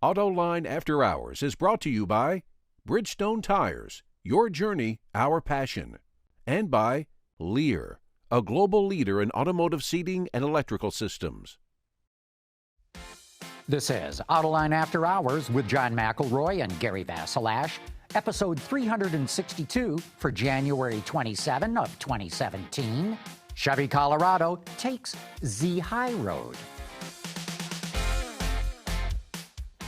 Autoline After Hours is brought to you by Bridgestone Tires, your journey, our passion, and by Lear, a global leader in automotive seating and electrical systems. This is Autoline After Hours with John McElroy and Gary Vasilash, episode 362 for January 27 of 2017. Chevy Colorado takes Z High Road.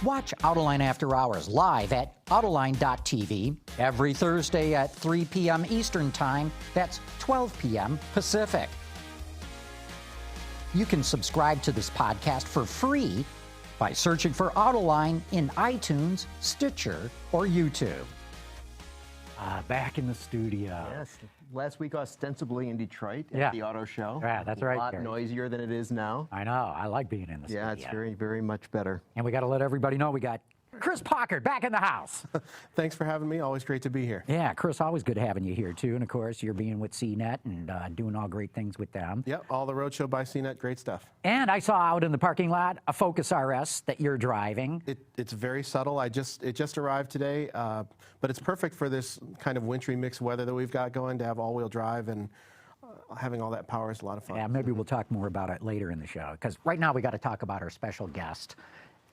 Watch Autoline After Hours live at Autoline.tv every Thursday at 3 p.m. Eastern Time. That's 12 p.m. Pacific. You can subscribe to this podcast for free by searching for Autoline in iTunes, Stitcher, or YouTube. Back in the studio. Yes. Last week, ostensibly in Detroit at the auto show. Yeah, that's right. A lot noisier than it is now. I know. I like being in the studio. Yeah, it's very, very much better. And we got to let everybody know we got Chris Paukert back in the house. Thanks for having me. Always great to be here. Yeah, Chris, always good having you here, too. And, of course, you're being with CNET and doing all great things with them. Yep, all the Roadshow by CNET, great stuff. And I saw out in the parking lot a Focus RS that you're driving. It's very subtle. It just arrived today, but it's perfect for this kind of wintry mixed weather that we've got going, to have all-wheel drive, and having all that power is a lot of fun. Yeah, maybe we'll talk more about it later in the show, because right now we got to talk about our special guest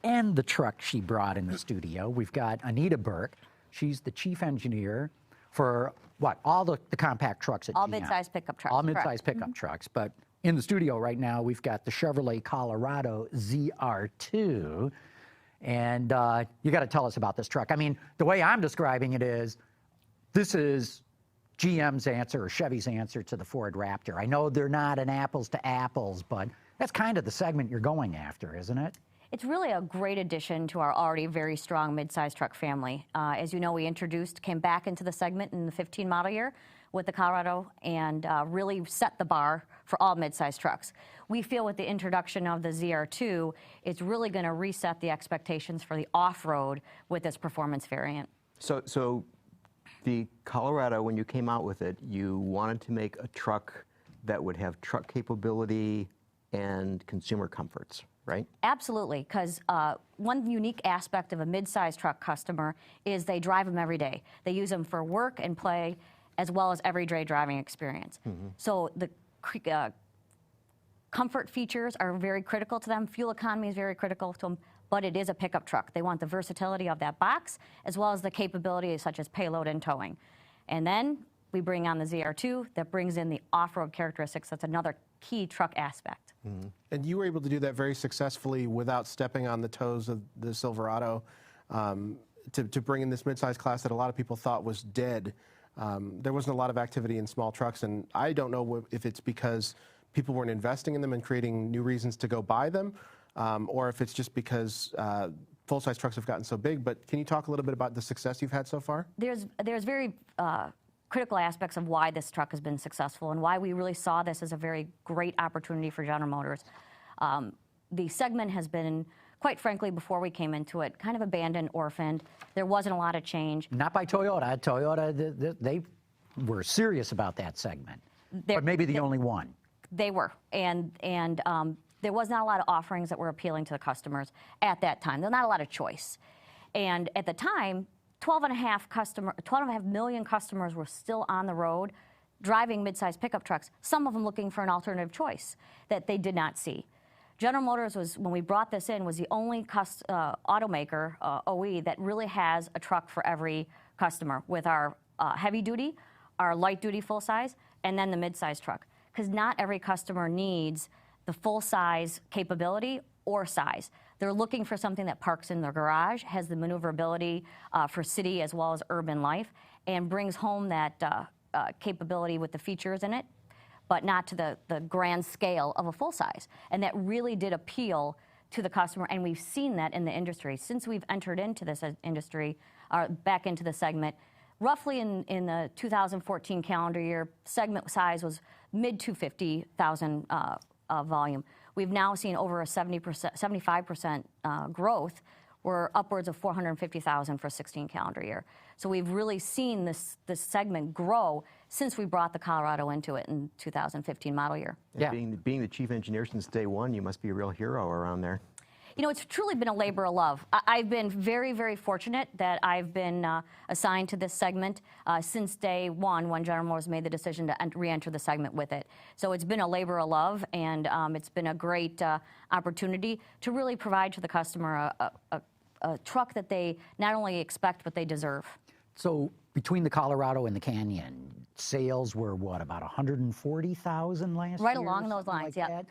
and the truck she brought in the studio. We've got Anita Burke. She's the chief engineer for, what, all the compact trucks at GM. All mid-size pickup trucks. All mid-size pickup trucks. But in the studio right now, we've got the Chevrolet Colorado ZR2. And you got to tell us about this truck. I mean, the way I'm describing it is, this is GM's answer or Chevy's answer to the Ford Raptor. I know they're not an apples to apples, but that's kind of the segment you're going after, isn't it? It's really a great addition to our already very strong mid-size truck family. As you know, we came back into the segment in the 15 model year with the Colorado and really set the bar for all mid-size trucks. We feel with the introduction of the ZR2, it's really going to reset the expectations for the off-road with this performance variant. So the Colorado, when you came out with it, you wanted to make a truck that would have truck capability and consumer comforts, right? Absolutely, because one unique aspect of a mid-size truck customer is they drive them every day. They use them for work and play, as well as everyday driving experience. So the comfort features are very critical to them. Fuel economy is very critical to them, but it is a pickup truck. They want the versatility of that box, as well as the capabilities such as payload and towing. And then we bring on the ZR2 that brings in the off-road characteristics. That's another key truck aspect. And you were able to do that very successfully without stepping on the toes of the Silverado, to bring in this midsize class that a lot of people thought was dead. There wasn't a lot of activity in small trucks, and I don't know if it's because people weren't investing in them and creating new reasons to go buy them, or if it's just because full-size trucks have gotten so big. But can you talk a little bit about the success you've had so far? There's very critical aspects of why this truck has been successful and why we really saw this as a very great opportunity for General Motors. The segment has been, quite frankly, before we came into it, kind of abandoned, orphaned. There wasn't a lot of change. Not by Toyota. Toyota, they were serious about that segment, but maybe the only one. They were, and there was not a lot of offerings that were appealing to the customers at that time. There's not a lot of choice. And at the time, 12.5 million customers were still on the road driving mid-size pickup trucks, some of them looking for an alternative choice that they did not see. General Motors was, when we brought this in, was the only automaker, OE, that really has a truck for every customer with our heavy duty, our light duty full size, and then the mid-size truck. Because not every customer needs the full size capability or size. They're looking for something that parks in their garage, has the maneuverability for city as well as urban life, and brings home that capability with the features in it, but not to the grand scale of a full size. And that really did appeal to the customer, and we've seen that in the industry. Since we've entered into this industry, back into the segment, roughly in the 2014 calendar year, segment size was mid-250,000 volume. We've now seen over a 75% growth. We're upwards of 450,000 for 16 calendar year. So we've really seen this segment grow since we brought the Colorado into it in 2015 model year. Yeah. Being the chief engineer since day one, you must be a real hero around there. You know, it's truly been a labor of love. I've been very, very fortunate that I've been assigned to this segment since day one when General Motors made the decision to re-enter the segment with it. So it's been a labor of love, and it's been a great opportunity to really provide to the customer a truck that they not only expect, but they deserve. So between the Colorado and the Canyon, sales were what, about 140,000 last year? Right along those lines, like yeah.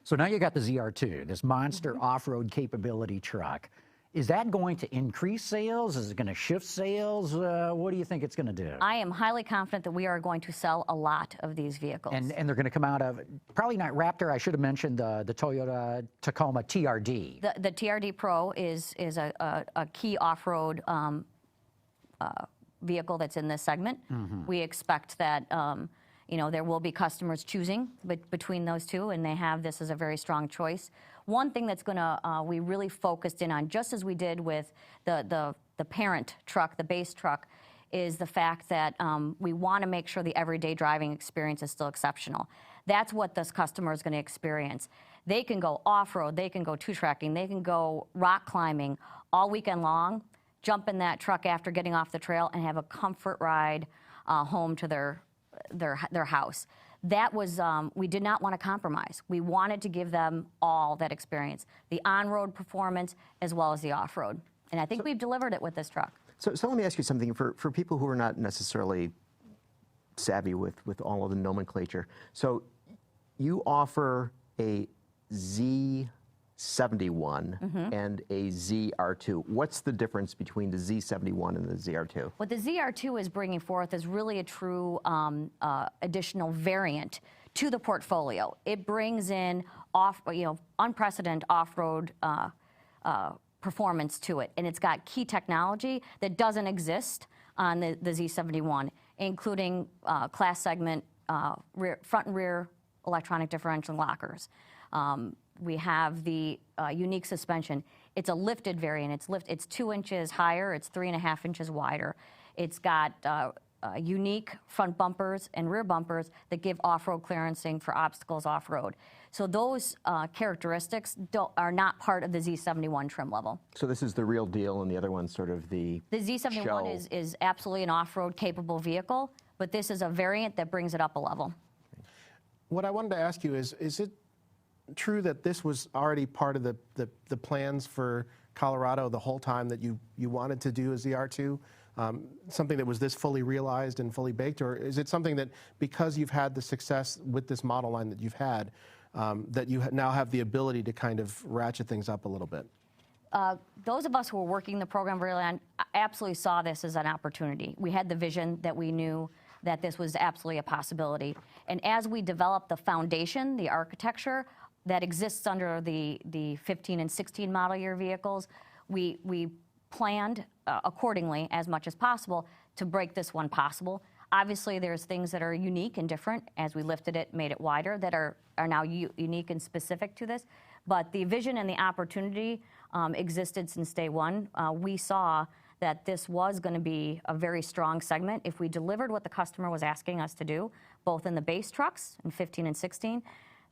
So now you got the ZR2, this monster off-road capability truck. Is that going to increase sales? Is it going to shift sales? What do you think it's going to do? I am highly confident that we are going to sell a lot of these vehicles. And they're going to come out of, probably not Raptor, I should have mentioned the Toyota Tacoma TRD. The TRD Pro is a key off-road vehicle that's in this segment. We expect that you know, there will be customers choosing between those two, and they have this as a very strong choice. One thing that's going to we really focused in on, just as we did with the parent truck, the base truck, is the fact that we want to make sure the everyday driving experience is still exceptional. That's what this customer is going to experience. They can go off-road, they can go two-tracking, they can go rock climbing all weekend long, jump in that truck after getting off the trail, and have a comfort ride home to their house. That was, we did not want to compromise. We wanted to give them all that experience, the on-road performance as well as the off-road. And I think we've delivered it with this truck. So let me ask you something, for people who are not necessarily savvy with all of the nomenclature. So you offer a Z71 and a ZR2. What's the difference between the Z71 and the ZR2? What the ZR2 is bringing forth is really a true additional variant to the portfolio. It brings in unprecedented off-road performance to it, and it's got key technology that doesn't exist on the Z71, including class segment front and rear electronic differential lockers. We have the unique suspension. It's a lifted variant. It's 2 inches higher. It's 3.5 inches wider. It's got unique front bumpers and rear bumpers that give off-road clearancing for obstacles off-road. So those characteristics are not part of the Z71 trim level. So this is the real deal, and the other one's sort of the Z71 show. is absolutely an off-road capable vehicle, but this is a variant that brings it up a level. What I wanted to ask you is it true that this was already part of the plans for Colorado the whole time, that you wanted to do a ZR2? Something that was this fully realized and fully baked? Or is it something that, because you've had the success with this model line that you've had, that you now have the ability to kind of ratchet things up a little bit? Those of us who were working the program very long absolutely saw this as an opportunity. We had the vision that we knew that this was absolutely a possibility. And as we developed the foundation, the architecture that exists under the 15 and 16 model year vehicles, we planned accordingly as much as possible to break this one possible. Obviously, there's things that are unique and different as we lifted it, made it wider, that are now unique and specific to this. But the vision and the opportunity existed since day one. We saw that this was going to be a very strong segment if we delivered what the customer was asking us to do, both in the base trucks in 15 and 16.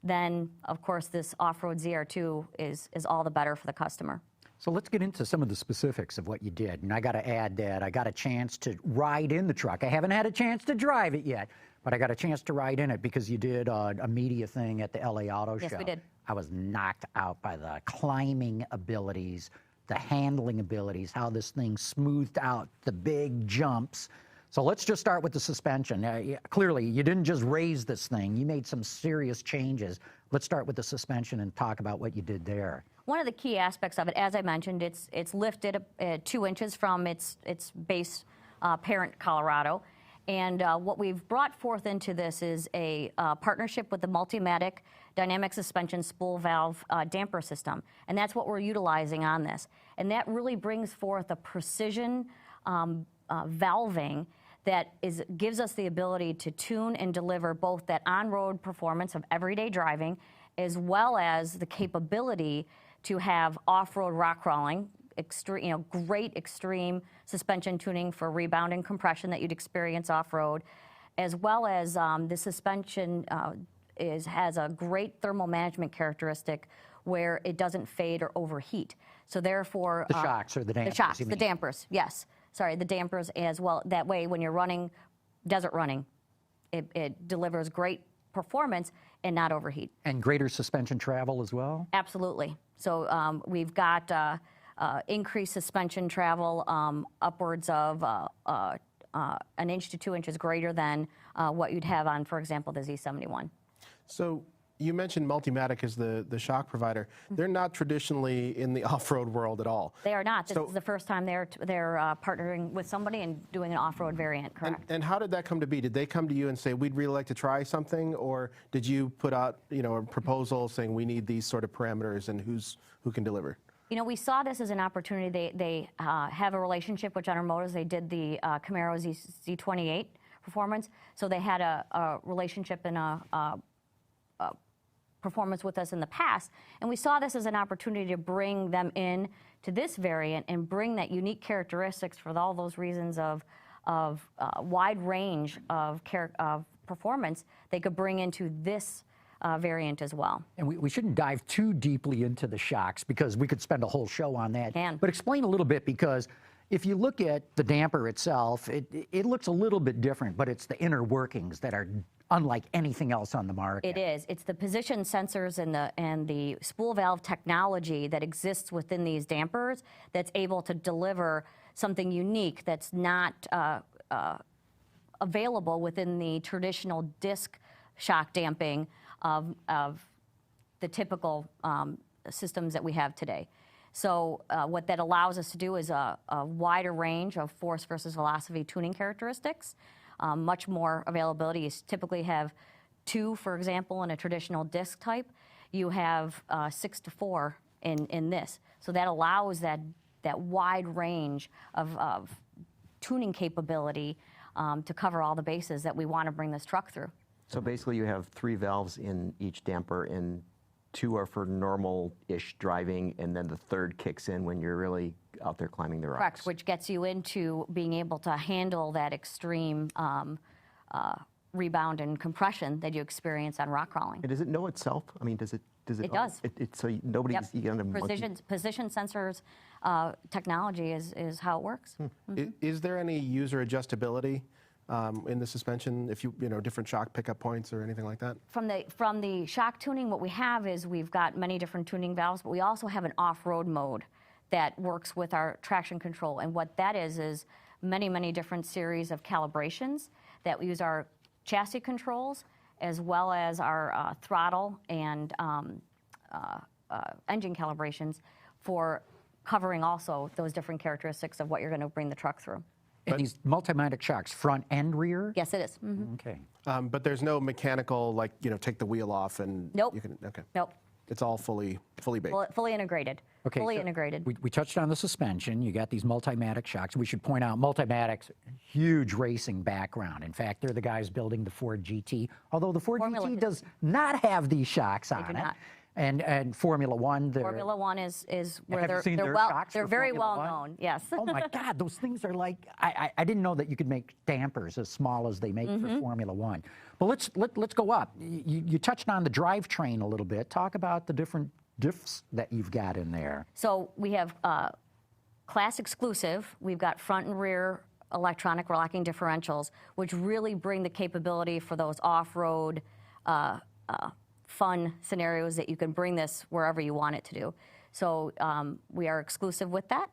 Then, of course, this off-road ZR2 is all the better for the customer. So let's get into some of the specifics of what you did. And I got to add that I got a chance to ride in the truck. I haven't had a chance to drive it yet, but I got a chance to ride in it because you did a media thing at the LA Auto Show. Yes, we did. I was knocked out by the climbing abilities, the handling abilities, how this thing smoothed out the big jumps. So let's just start with the suspension. Clearly, you didn't just raise this thing. You made some serious changes. Let's start with the suspension and talk about what you did there. One of the key aspects of it, as I mentioned, it's lifted 2 inches from its base parent Colorado. And what we've brought forth into this is a partnership with the Multimatic Dynamic Suspension Spool Valve Damper System. And that's what we're utilizing on this. And that really brings forth a precision valving that gives us the ability to tune and deliver both that on-road performance of everyday driving, as well as the capability to have off-road rock crawling, great extreme suspension tuning for rebound and compression that you'd experience off-road, as well as the suspension has a great thermal management characteristic where it doesn't fade or overheat. So therefore, The shocks or the dampers? the shocks, you the mean? dampers, yes. Sorry, the dampers as well. That way, when you're running, desert running, it delivers great performance and not overheat. And greater suspension travel as well? Absolutely. So we've got increased suspension travel upwards of an inch to 2 inches greater than what you'd have on, for example, the Z71. So you mentioned Multimatic as the shock provider. They're not traditionally in the off-road world at all. They are not. This So- is the first time they're partnering with somebody and doing an off-road variant, correct? And how did that come to be? Did they come to you and say, we'd really like to try something? Or did you put out, a proposal saying we need these sort of parameters and who can deliver? You know, we saw this as an opportunity. They have a relationship with General Motors. They did the Camaro Z28 performance. So they had a relationship and a performance with us in the past. And we saw this as an opportunity to bring them in to this variant and bring that unique characteristics for all those reasons of wide range of performance they could bring into this variant as well. And we shouldn't dive too deeply into the shocks because we could spend a whole show on that. But explain a little bit, because if you look at the damper itself, it looks a little bit different, but it's the inner workings that are unlike anything else on the market. It is. It's the position sensors and the spool valve technology that exists within these dampers that's able to deliver something unique that's not available within the traditional disc shock damping of the typical systems that we have today. So what that allows us to do is a wider range of force versus velocity tuning characteristics, much more availability. You typically have 2, for example, in a traditional disc type. You have 6 to 4 in this. So that allows that wide range of tuning capability to cover all the bases that we want to bring this truck through. So basically you have 3 valves in each damper, and 2 are for normal-ish driving, and then the third kicks in when you're really out there climbing the rocks. Correct, which gets you into being able to handle that extreme rebound and compression that you experience on rock crawling. And does it know itself? I mean, does it? It does. So nobody's going to position sensors technology is how it works. Is there any user adjustability in the suspension, if different shock pickup points or anything like that? From the shock tuning, what we have is we've got many different tuning valves, but we also have an off-road mode that works with our traction control. And what that is many, many different series of calibrations that we use our chassis controls as well as our throttle and engine calibrations for covering also those different characteristics of what you're going to bring the truck through. And these multimatic shocks, front and rear? Yes, it is. Mm-hmm. Okay. But there's no mechanical, take the wheel off and Nope. you can, okay. Nope. It's all fully baked. Fully integrated. Okay, Fully so integrated. We touched on the suspension. You got these Multimatic shocks. We should point out Multimatic's huge racing background. In fact, they're the guys building the Ford GT, although the Ford Formula GT does not have these shocks on do it. not. And Formula One, Formula One is where Have you seen their well, shocks they're for very Formula well One? known. Yes. Oh my God, those things are like, I didn't know that you could make dampers as small as they make for Formula One. But let's go up. You touched on the drivetrain a little bit. Talk about the different diffs that you've got in there. So we have class exclusive. We've got front and rear electronic locking differentials, which really bring the capability for those off-road fun scenarios that you can bring this wherever you want it to do. So we are exclusive with that.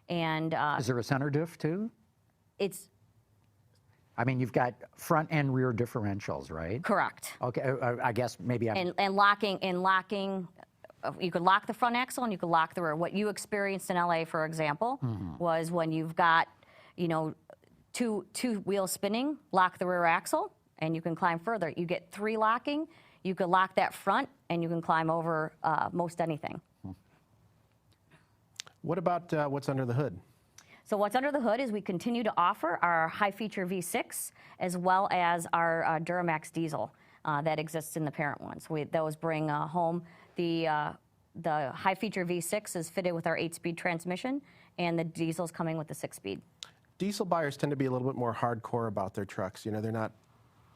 And Is there a center diff too? it's I mean, you've got front and rear differentials, right? correct. Okay, I guess maybe I'm... And locking, you could lock the front axle and you could lock the rear. What you experienced in LA, for example, was when you've got, two wheels spinning, lock the rear axle, and you can climb further. You get 3 locking, you could lock that front, and you can climb over most anything. What about what's under the hood? So what's under the hood is we continue to offer our high-feature V6 as well as our Duramax diesel that exists in the parent one. So those bring home the high-feature V6 is fitted with our 8-speed transmission, and the diesel's coming with the 6-speed. Diesel buyers tend to be a little bit more hardcore about their trucks. They're not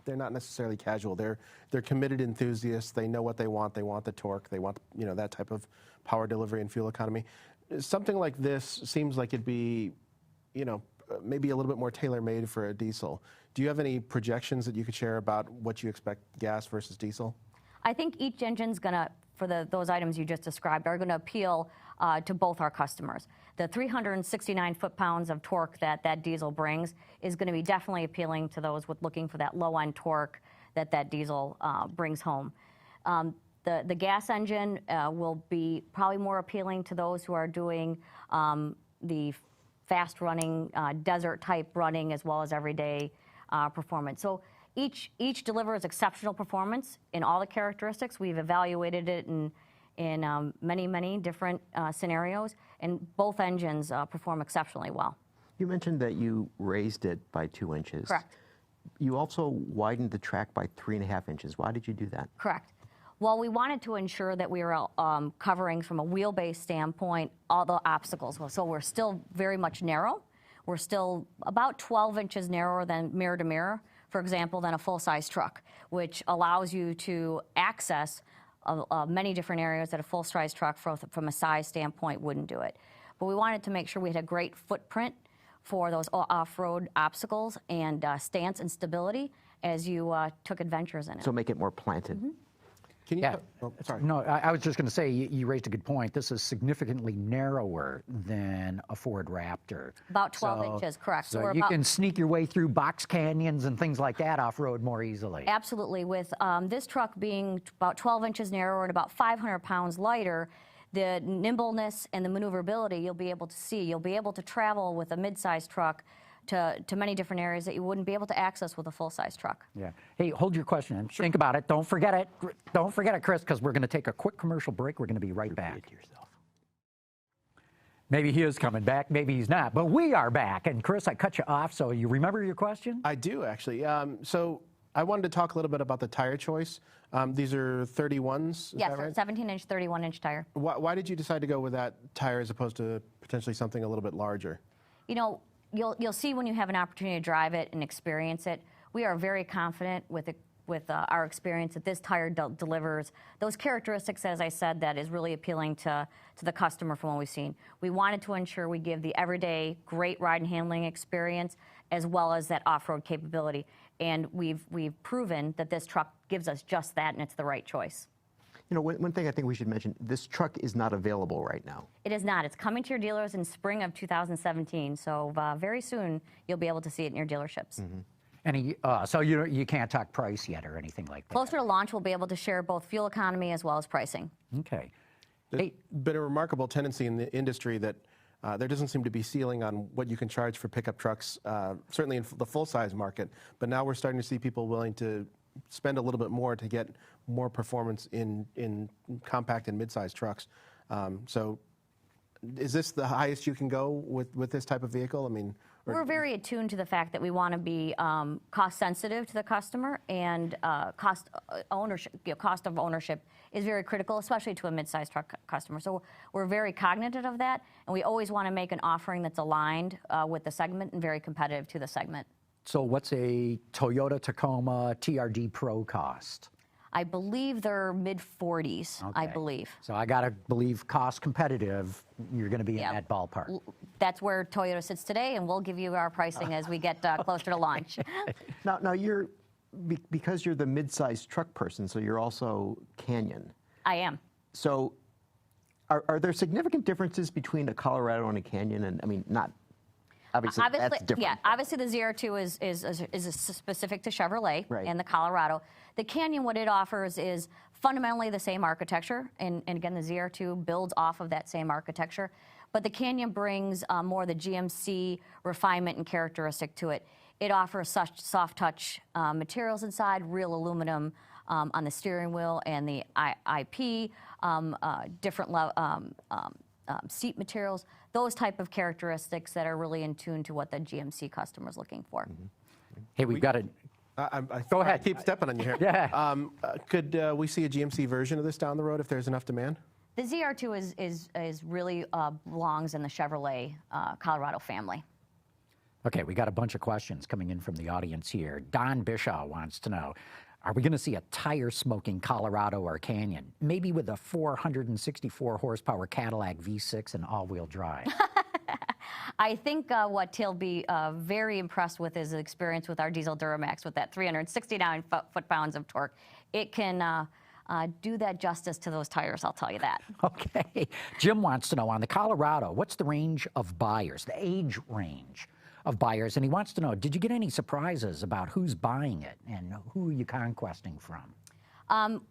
they're not necessarily casual. They're committed enthusiasts. They know what they want. They want the torque. They want, you know, that type of power delivery and fuel economy. Something like this seems like it'd be, you know, maybe a little bit more tailor-made for a diesel. Do you have any projections that you could share about what you expect gas versus diesel? I think each engine's gonna, for those items you just described, are gonna appeal to both our customers. The 369 foot-pounds of torque that diesel brings is gonna be definitely appealing to those with looking for that low-end torque that diesel brings home. The gas engine will be probably more appealing to those who are doing the fast-running, desert-type running, as well as everyday performance. So each delivers exceptional performance in all the characteristics. We've evaluated it in many different scenarios, and both engines perform exceptionally well. You mentioned that you raised it by 2 inches. Correct. You also widened the track by 3.5 inches. Why did you do that? Correct. Well, we wanted to ensure that we were covering, from a wheelbase standpoint, all the obstacles. So we're still very much narrow. We're still about 12 inches narrower than mirror to mirror, for example, than a full-size truck, which allows you to access many different areas that a full-size truck from a size standpoint wouldn't do it. But we wanted to make sure we had a great footprint for those off-road obstacles and stance and stability as you took adventures in it. So make it more planted. Mm-hmm. Can you? Yeah. Oh, sorry. No, I was just going to say, you raised a good point. This is significantly narrower than a Ford Raptor. About 12 inches, correct. So you can sneak your way through box canyons and things like that off-road more easily. Absolutely. With this truck being about 12 inches narrower and about 500 pounds lighter, the nimbleness and the maneuverability you'll be able to see. You'll be able to travel with a mid-sized truck to many different areas that you wouldn't be able to access with a full-size truck. Yeah. Hey, hold your question and think about it. Don't forget it. Don't forget it, Chris, because we're going to take a quick commercial break. We're going to be right back. Maybe he is coming back, maybe he's not, but we are back. And Chris, I cut you off, so you remember your question? I do, actually. So I wanted to talk a little bit about the tire choice. These are 31s, is yes, that right? 17-inch, 31-inch tire. Why did you decide to go with that tire as opposed to potentially something a little bit larger? You know, you'll see when you have an opportunity to drive it and experience it. We are very confident with our experience that this tire delivers those characteristics, as I said, that is really appealing to the customer from what we've seen. We wanted to ensure we give the everyday great ride and handling experience as well as that off-road capability. And we've proven that this truck gives us just that, and it's the right choice. You know, one thing I think we should mention, this truck is not available right now. It is not. It's coming to your dealers in spring of 2017, so very soon you'll be able to see it in your dealerships. Mm-hmm. So you can't talk price yet or anything like that? Closer to launch, we'll be able to share both fuel economy as well as pricing. Okay. There's been a remarkable tendency in the industry that there doesn't seem to be ceiling on what you can charge for pickup trucks, certainly in the full-size market, but now we're starting to see people willing to spend a little bit more to get more performance in compact and mid-sized trucks. So is this the highest you can go with this type of vehicle? I mean, we're very attuned to the fact that we want to be cost sensitive to the customer, and cost of ownership is very critical, especially to a mid-sized truck customer. So we're very cognizant of that, and we always want to make an offering that's aligned with the segment and very competitive to the segment. So what's a Toyota Tacoma TRD Pro cost? I believe they're mid-40s, Okay. I believe. So I got to believe cost competitive, you're going to be in that ballpark. That's where Toyota sits today, and we'll give you our pricing as we get closer to launch. Now you're, because you're the mid-sized truck person, so you're also Canyon. I am. So are there significant differences between a Colorado and a Canyon? And I mean, not obviously that's different. Yeah, obviously the ZR2 is specific to Chevrolet and the Colorado. The Canyon, what it offers is fundamentally the same architecture, and again, the ZR2 builds off of that same architecture, but the Canyon brings more of the GMC refinement and characteristic to it. It offers such soft touch materials inside, real aluminum on the steering wheel and the IP, different seat materials, those type of characteristics that are really in tune to what the GMC customer is looking for. Mm-hmm. Hey, we've got to... Go ahead. I keep stepping on you here. Yeah. Could we see a GMC version of this down the road if there's enough demand? The ZR2 is really belongs in the Chevrolet Colorado family. Okay, we got a bunch of questions coming in from the audience here. Don Bishaw wants to know, are we going to see a tire-smoking Colorado or Canyon, maybe with a 464 horsepower Cadillac V6 and all-wheel drive? I think what he'll be very impressed with is the experience with our diesel Duramax with that 369 foot-pounds of torque. It can do that justice to those tires, I'll tell you that. Okay. Jim wants to know, on the Colorado, what's the range of buyers, the age range of buyers? And he wants to know, did you get any surprises about who's buying it and who are you conquesting from?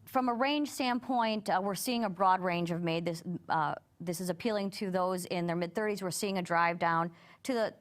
From a range standpoint, we're seeing a broad range of made. This is appealing to those in their mid-30s. We're seeing a drive down to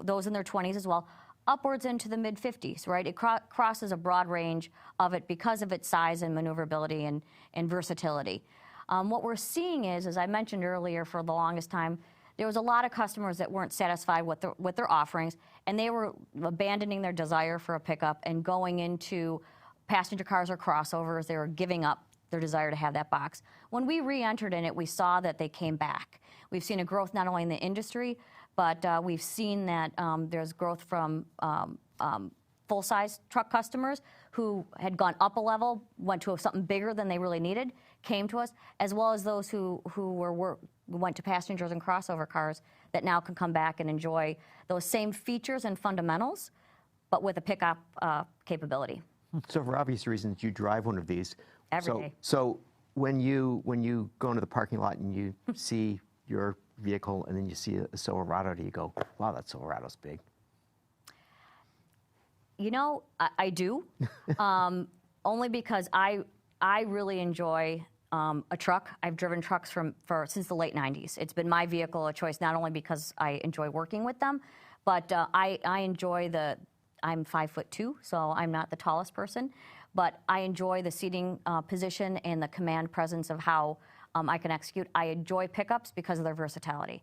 those in their 20s as well, upwards into the mid-50s, right? It crosses a broad range of it because of its size and maneuverability and versatility. What we're seeing is, as I mentioned earlier, for the longest time, there was a lot of customers that weren't satisfied with their offerings, and they were abandoning their desire for a pickup and going into passenger cars or crossovers. They were giving up their desire to have that box. When we re-entered in it, we saw that they came back. We've seen a growth not only in the industry, but we've seen that there's growth from full-size truck customers who had gone up a level, went to something bigger than they really needed, came to us, as well as those who went to passengers and crossover cars that now can come back and enjoy those same features and fundamentals, but with a pickup capability. So for obvious reasons, you drive one of these. Every day. So when you go into the parking lot and you see your vehicle and then you see a Silverado, do you go, wow, that Silverado's big? You know, I do, only because I really enjoy a truck. I've driven trucks since the late 90s. It's been my vehicle of choice, not only because I enjoy working with them, but I enjoy I'm 5'2", so I'm not the tallest person, but I enjoy the seating position and the command presence of how I can execute. I enjoy pickups because of their versatility.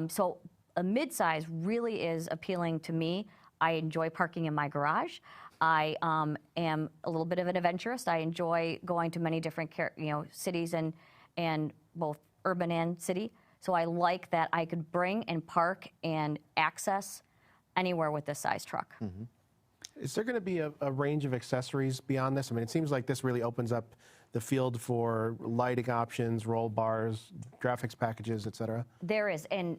So a midsize really is appealing to me. I enjoy parking in my garage. I am a little bit of an adventurist. I enjoy going to many different cities and both urban and city. So I like that I could bring and park and access anywhere with this size truck. Mm-hmm. Is there going to be a range of accessories beyond this? I mean, it seems like this really opens up the field for lighting options, roll bars, graphics packages, et cetera. There is, and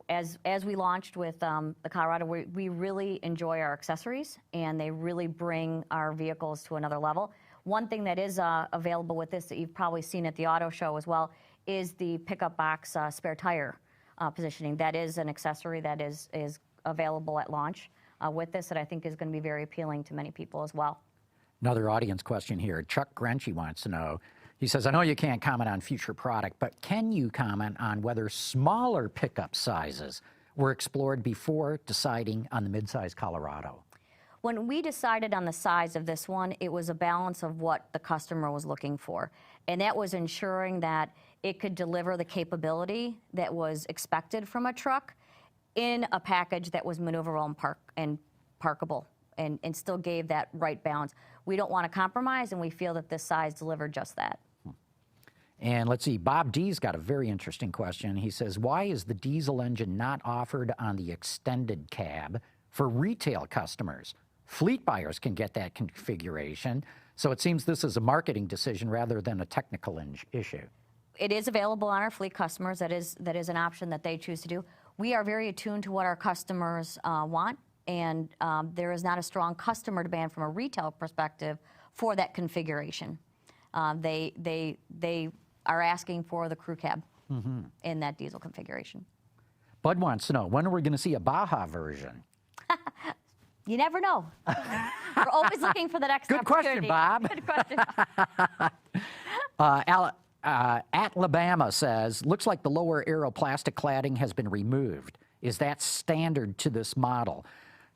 as we launched with the Colorado, we really enjoy our accessories, and they really bring our vehicles to another level. One thing that is available with this that you've probably seen at the auto show as well is the pickup box spare tire positioning. That is an accessory that is available at launch with this that I think is going to be very appealing to many people as well. Another audience question here. Chuck Grenchy wants to know, he says, I know you can't comment on future product, but can you comment on whether smaller pickup sizes were explored before deciding on the midsize Colorado? When we decided on the size of this one, it was a balance of what the customer was looking for. And that was ensuring that it could deliver the capability that was expected from a truck in a package that was maneuverable and parkable and still gave that right balance. We don't want to compromise, and we feel that this size delivered just that. And let's see, Bob D's got a very interesting question. He says, why is the diesel engine not offered on the extended cab for retail customers? Fleet buyers can get that configuration, so it seems this is a marketing decision rather than a technical issue. It is available on our fleet customers. That is an option that they choose to do. We are very attuned to what our customers want, and there is not a strong customer demand from a retail perspective for that configuration. They are asking for the crew cab in that diesel configuration. Bud wants to know, when are we going to see a Baja version? You never know. We're always looking for the next Good opportunity. question, Bob. Good question. Alabama says, looks like the lower aeroplastic cladding has been removed. Is that standard to this model?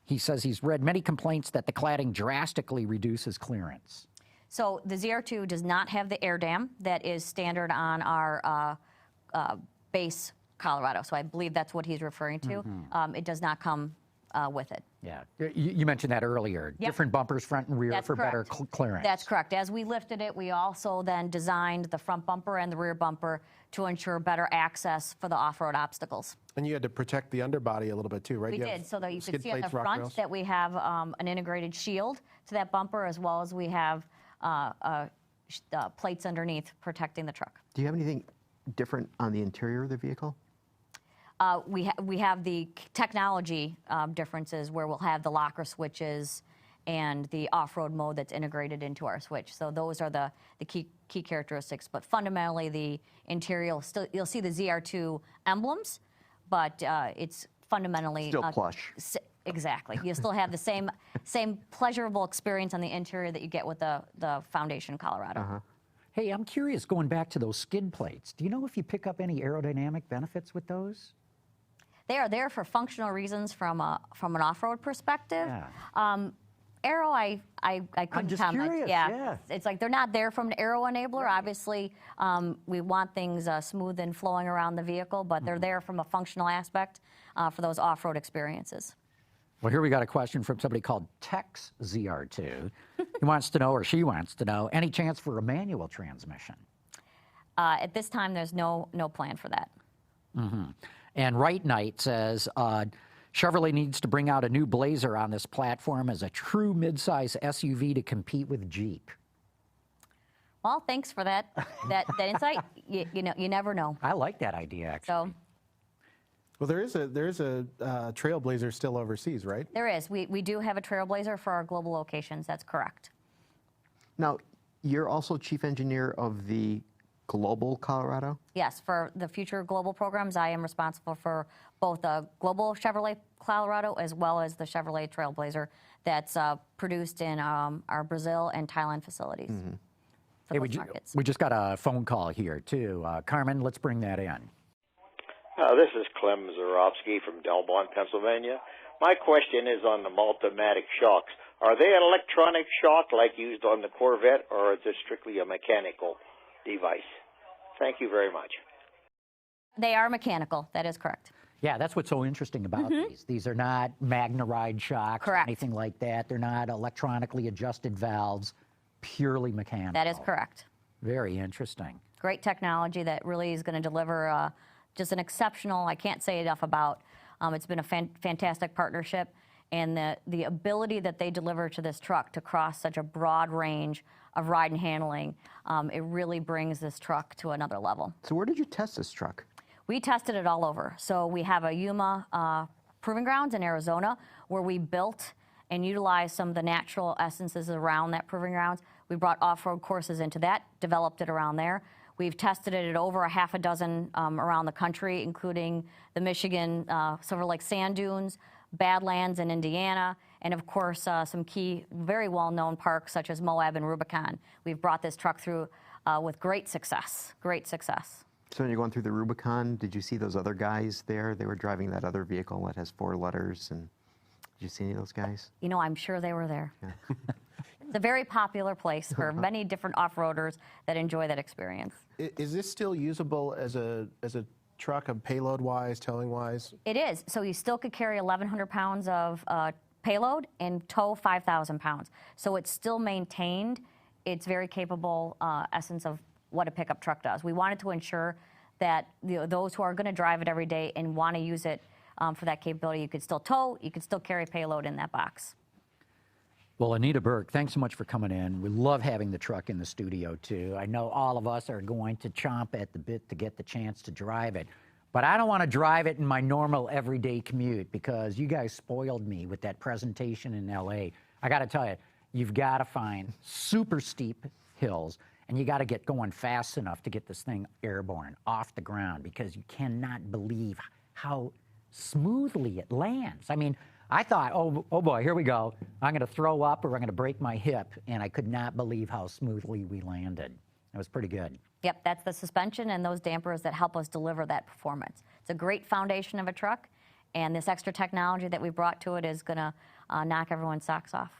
He says he's read many complaints that the cladding drastically reduces clearance. So the ZR2 does not have the air dam that is standard on our base Colorado. So I believe that's what he's referring to. It does not come with it. Yeah, you mentioned that earlier. Yep. Different bumpers, front and rear, That's for better correct. clearance. That's correct. As we lifted it, we also then designed the front bumper and the rear bumper to ensure better access for the off-road obstacles. And you had to protect the underbody a little bit too, right? We You have did, so that you could skid see on the plates, rock front rails. that we have an integrated shield to that bumper, as well as we have plates underneath protecting the truck. Do you have anything different on the interior of the vehicle? We have the technology differences where we'll have the locker switches and the off-road mode that's integrated into our switch. So those are the key characteristics. But fundamentally, the interior, you'll see the ZR2 emblems, but it's fundamentally Still plush. Exactly. You still have the same pleasurable experience on the interior that you get with the Foundation Colorado. Hey, I'm curious, going back to those skid plates, do you know if you pick up any aerodynamic benefits with those? They are there for functional reasons from an off-road perspective. Yeah. Aero, I couldn't just comment. curious, Yeah. yeah. It's like they're not there from an aero enabler. Obviously, we want things smooth and flowing around the vehicle, but they're there from a functional aspect for those off-road experiences. Well, here we got a question from somebody called Tex ZR2. He wants to know, or she wants to know, any chance for a manual transmission? At this time, there's no plan for that. And Right Knight says, Chevrolet needs to bring out a new Blazer on this platform as a true midsize SUV to compete with Jeep. Well, thanks for that insight. You never know. I like that idea, actually. So Well, there is a Trailblazer still overseas, right? there is. We do have a Trailblazer for our global locations. That's correct. Now, you're also chief engineer of the Global Colorado? Yes, for the future global programs, I am responsible for both the global Chevrolet Colorado as well as the Chevrolet Trailblazer that's produced in our Brazil and Thailand facilities for those markets. We just got a phone call here, too. Carmen, let's bring that in. This is Clem Zarowski from Delbon, Pennsylvania. My question is on the Multimatic shocks. Are they an electronic shock like used on the Corvette, or is it strictly a mechanical device? Thank you very much. They are mechanical. That is correct. Yeah, that's what's so interesting about these. These are not Magna Ride shocks or anything like that. They're not electronically adjusted valves, purely mechanical. That is correct. Very interesting. Great technology that really is going to deliver just an exceptional, I can't say enough about. It's been a fantastic partnership, and the ability that they deliver to this truck to cross such a broad range of ride and handling, it really brings this truck to another level. So where did you test this truck? We tested it all over. So we have a Yuma proving grounds in Arizona where we built and utilized some of the natural essences around that proving grounds. We brought off-road courses into that, developed it around there. We've tested it at over a half a dozen around the country, including the Michigan Silver Lake Sand Dunes, Badlands in Indiana, and of course some key, very well-known parks such as Moab and Rubicon. We've brought this truck through with great success, great success. So when you're going through the Rubicon, did you see those other guys there? They were driving that other vehicle that has 4 letters, and did you see any of those guys? You know, I'm sure they were there. Yeah. It's a very popular place for many different off-roaders that enjoy that experience. Is this still usable as a truck, payload-wise, towing-wise? It is. So you still could carry 1,100 pounds of payload and tow 5,000 pounds. So it's still maintained its very capable essence of what a pickup truck does. We wanted to ensure that those who are going to drive it every day and want to use it for that capability, you could still tow, you could still carry payload in that box. Well, Anita Burke, thanks so much for coming in. We love having the truck in the studio, too. I know all of us are going to chomp at the bit to get the chance to drive it. But I don't want to drive it in my normal everyday commute because you guys spoiled me with that presentation in L.A. I got to tell you, you've got to find super steep hills, and you got to get going fast enough to get this thing airborne, off the ground, because you cannot believe how smoothly it lands. I mean, I thought, oh boy, here we go. I'm going to throw up or I'm going to break my hip, and I could not believe how smoothly we landed. It was pretty good. Yep, that's the suspension and those dampers that help us deliver that performance. It's a great foundation of a truck, and this extra technology that we brought to it is going to knock everyone's socks off.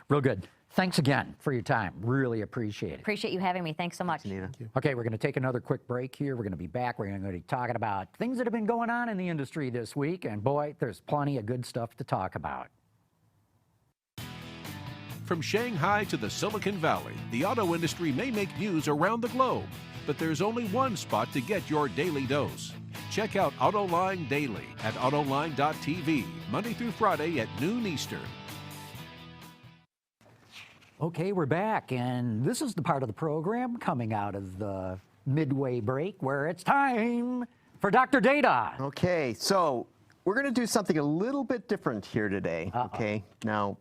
Real good. Thanks again for your time. Really appreciate it. Appreciate you having me. Thanks so much. Anita. Okay, we're going to take another quick break here. We're going to be back. We're going to be talking about things that have been going on in the industry this week. And boy, there's plenty of good stuff to talk about. From Shanghai to the Silicon Valley, the auto industry may make news around the globe, but there's only one spot to get your daily dose. Check out Autoline Daily at autoline.tv, Monday through Friday at noon Eastern. Okay, we're back, and this is the part of the program coming out of the midway break where it's time for Dr. Data. Okay, so we're going to do something a little bit different here today. Okay, now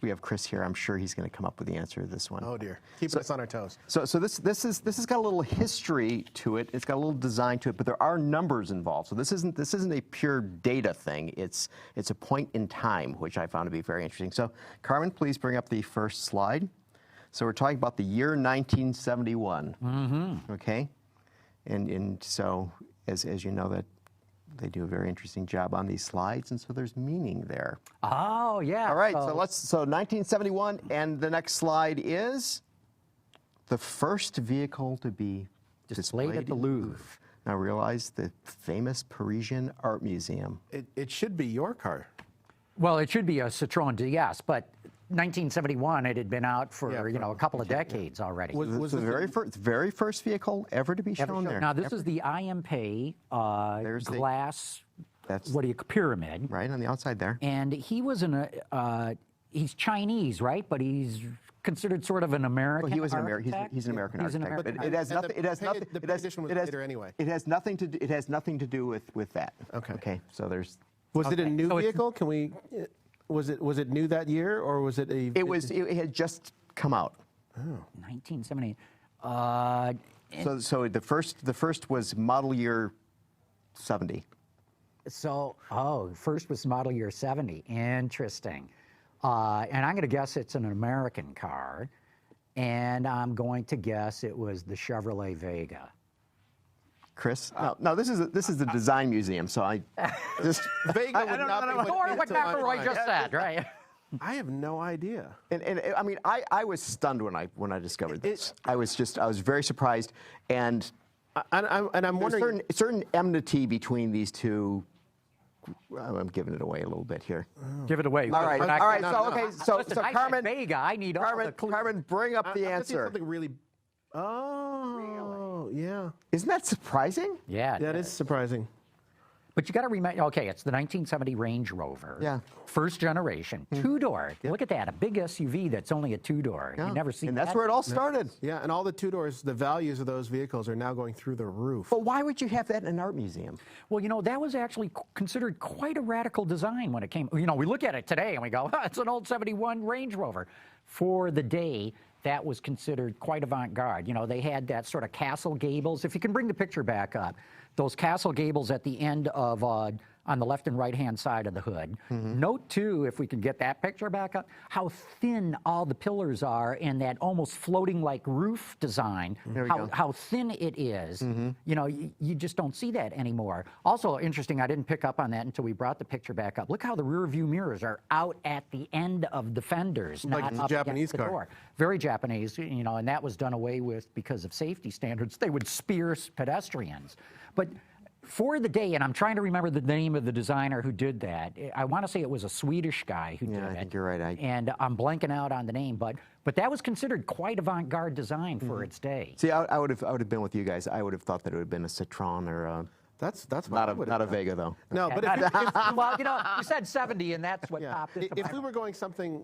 we have Chris here. I'm sure he's going to come up with the answer to this one. Oh dear, keeping us on our toes. So this has got a little history to it. It's got a little design to it, but there are numbers involved. So this isn't a pure data thing. It's a point in time, which I found to be very interesting. So Carmen, please bring up the first slide. So we're talking about the year 1971. Mm-hmm. Okay, and so as you know that. They do a very interesting job on these slides, and so there's meaning there. Oh, yeah. All right, so 1971, and the next slide is the first vehicle to be displayed at the Louvre. Now realize the famous Parisian Art Museum. It should be your car. Well, it should be a Citroën DS, but 1971, it had been out for a couple of decades already. Was the very first vehicle ever to be shown there. Now, this is the IMP glass, pyramid. Right, on the outside there. And he was he's Chinese, right? But he's considered sort of an American architect. He's an American architect. But it has nothing. It has nothing to do with that. Okay. So there's. Was it a new vehicle? Can we? Was it new that year, or was it a? It had just come out. Oh. 1970. So the first was model year 70. So first was model year 70. Interesting. And I'm going to guess it's an American car, and I'm going to guess it was the Chevrolet Vega. Chris? No, this is the design museum, so I just Vega would not be what McElroy just said, right? I have no idea. And I mean, I was stunned when I discovered this. I was very surprised, and I'm wondering certain enmity between these two. I'm giving it away a little bit here. Give it away. All right. So Carmen, Vega, I need all the clues. Carmen, bring up the answer. Something really. Oh, yeah. Isn't that surprising? Yeah. That is surprising. But you got to remember, okay, it's the 1970 Range Rover. Yeah. First generation, two-door. Yeah. Look at that, a big SUV that's only a two-door. Yeah. You never see that. And that's where it all started. Yeah, and all the two-doors, the values of those vehicles are now going through the roof. But why would you have that in an art museum? Well, that was actually considered quite a radical design when it came. We look at it today and we go, it's an old 71 Range Rover. For the day, that was considered quite avant-garde. They had that sort of castle gables. If you can bring the picture back up, those castle gables at the end of, on the left and right-hand side of the hood. Mm-hmm. Note, too, if we can get that picture back up, how thin all the pillars are in that almost floating-like roof design, how thin it is. Mm-hmm. You just don't see that anymore. Also interesting, I didn't pick up on that until we brought the picture back up. Look how the rear-view mirrors are out at the end of the fenders, like not up Japanese against the car. door. Very Japanese, and that was done away with because of safety standards. They would spear pedestrians. But for the day, and I'm trying to remember the name of the designer who did that. I want to say it was a Swedish guy who did it. Yeah, I think you're right. And I'm blanking out on the name, but that was considered quite avant-garde design for its day. See, I would have been with you guys. I would have thought that it would have been a Citroen or a. That's not a Vega though. No, but well, you said 70, and that's what popped into If we were going something,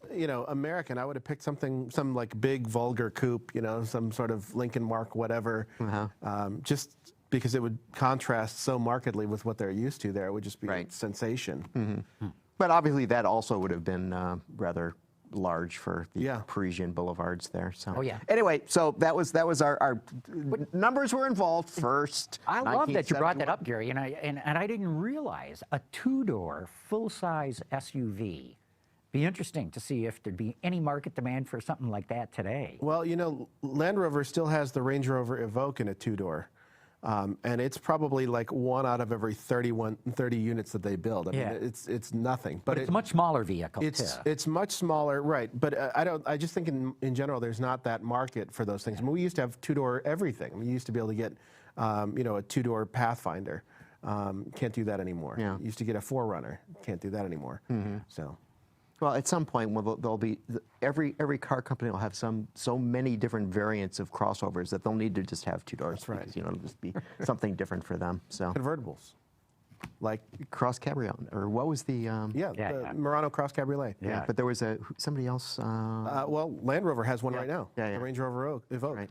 American, I would have picked some like big vulgar coupe, some sort of Lincoln Mark, whatever. Just because it would contrast so markedly with what they're used to there, it would just be a sensation. Mm-hmm. But obviously, that also would have been rather large for the Parisian boulevards there. So anyway, so that was our numbers were involved first. I love that you brought that up, Gary, and I didn't realize a two-door full-size SUV. Be interesting to see if there'd be any market demand for something like that today. Well, Land Rover still has the Range Rover Evoque in a two-door. And it's probably like 1 out of every 30 units that they build. I Yeah. mean, it's nothing. But it's a much smaller vehicle, it's much smaller, right? But I just think in general there's not that market for those things. I mean, we used to have 2-door everything. I mean, you used to be able to get a 2-door Pathfinder. Can't do that anymore. Yeah. You used to get a 4Runner. Can't do that anymore. So. Well, at some point, there'll be every car company will have so many different variants of crossovers that they'll need to just have 2 doors. That's right. Because, it'll just be something different for them. So Convertibles. like Cross Cabriolet, or what was the? The Murano Cross Cabriolet. Yeah, but there was somebody else. Well, Land Rover has one right now. Yeah. The Range Rover Evoque. Right.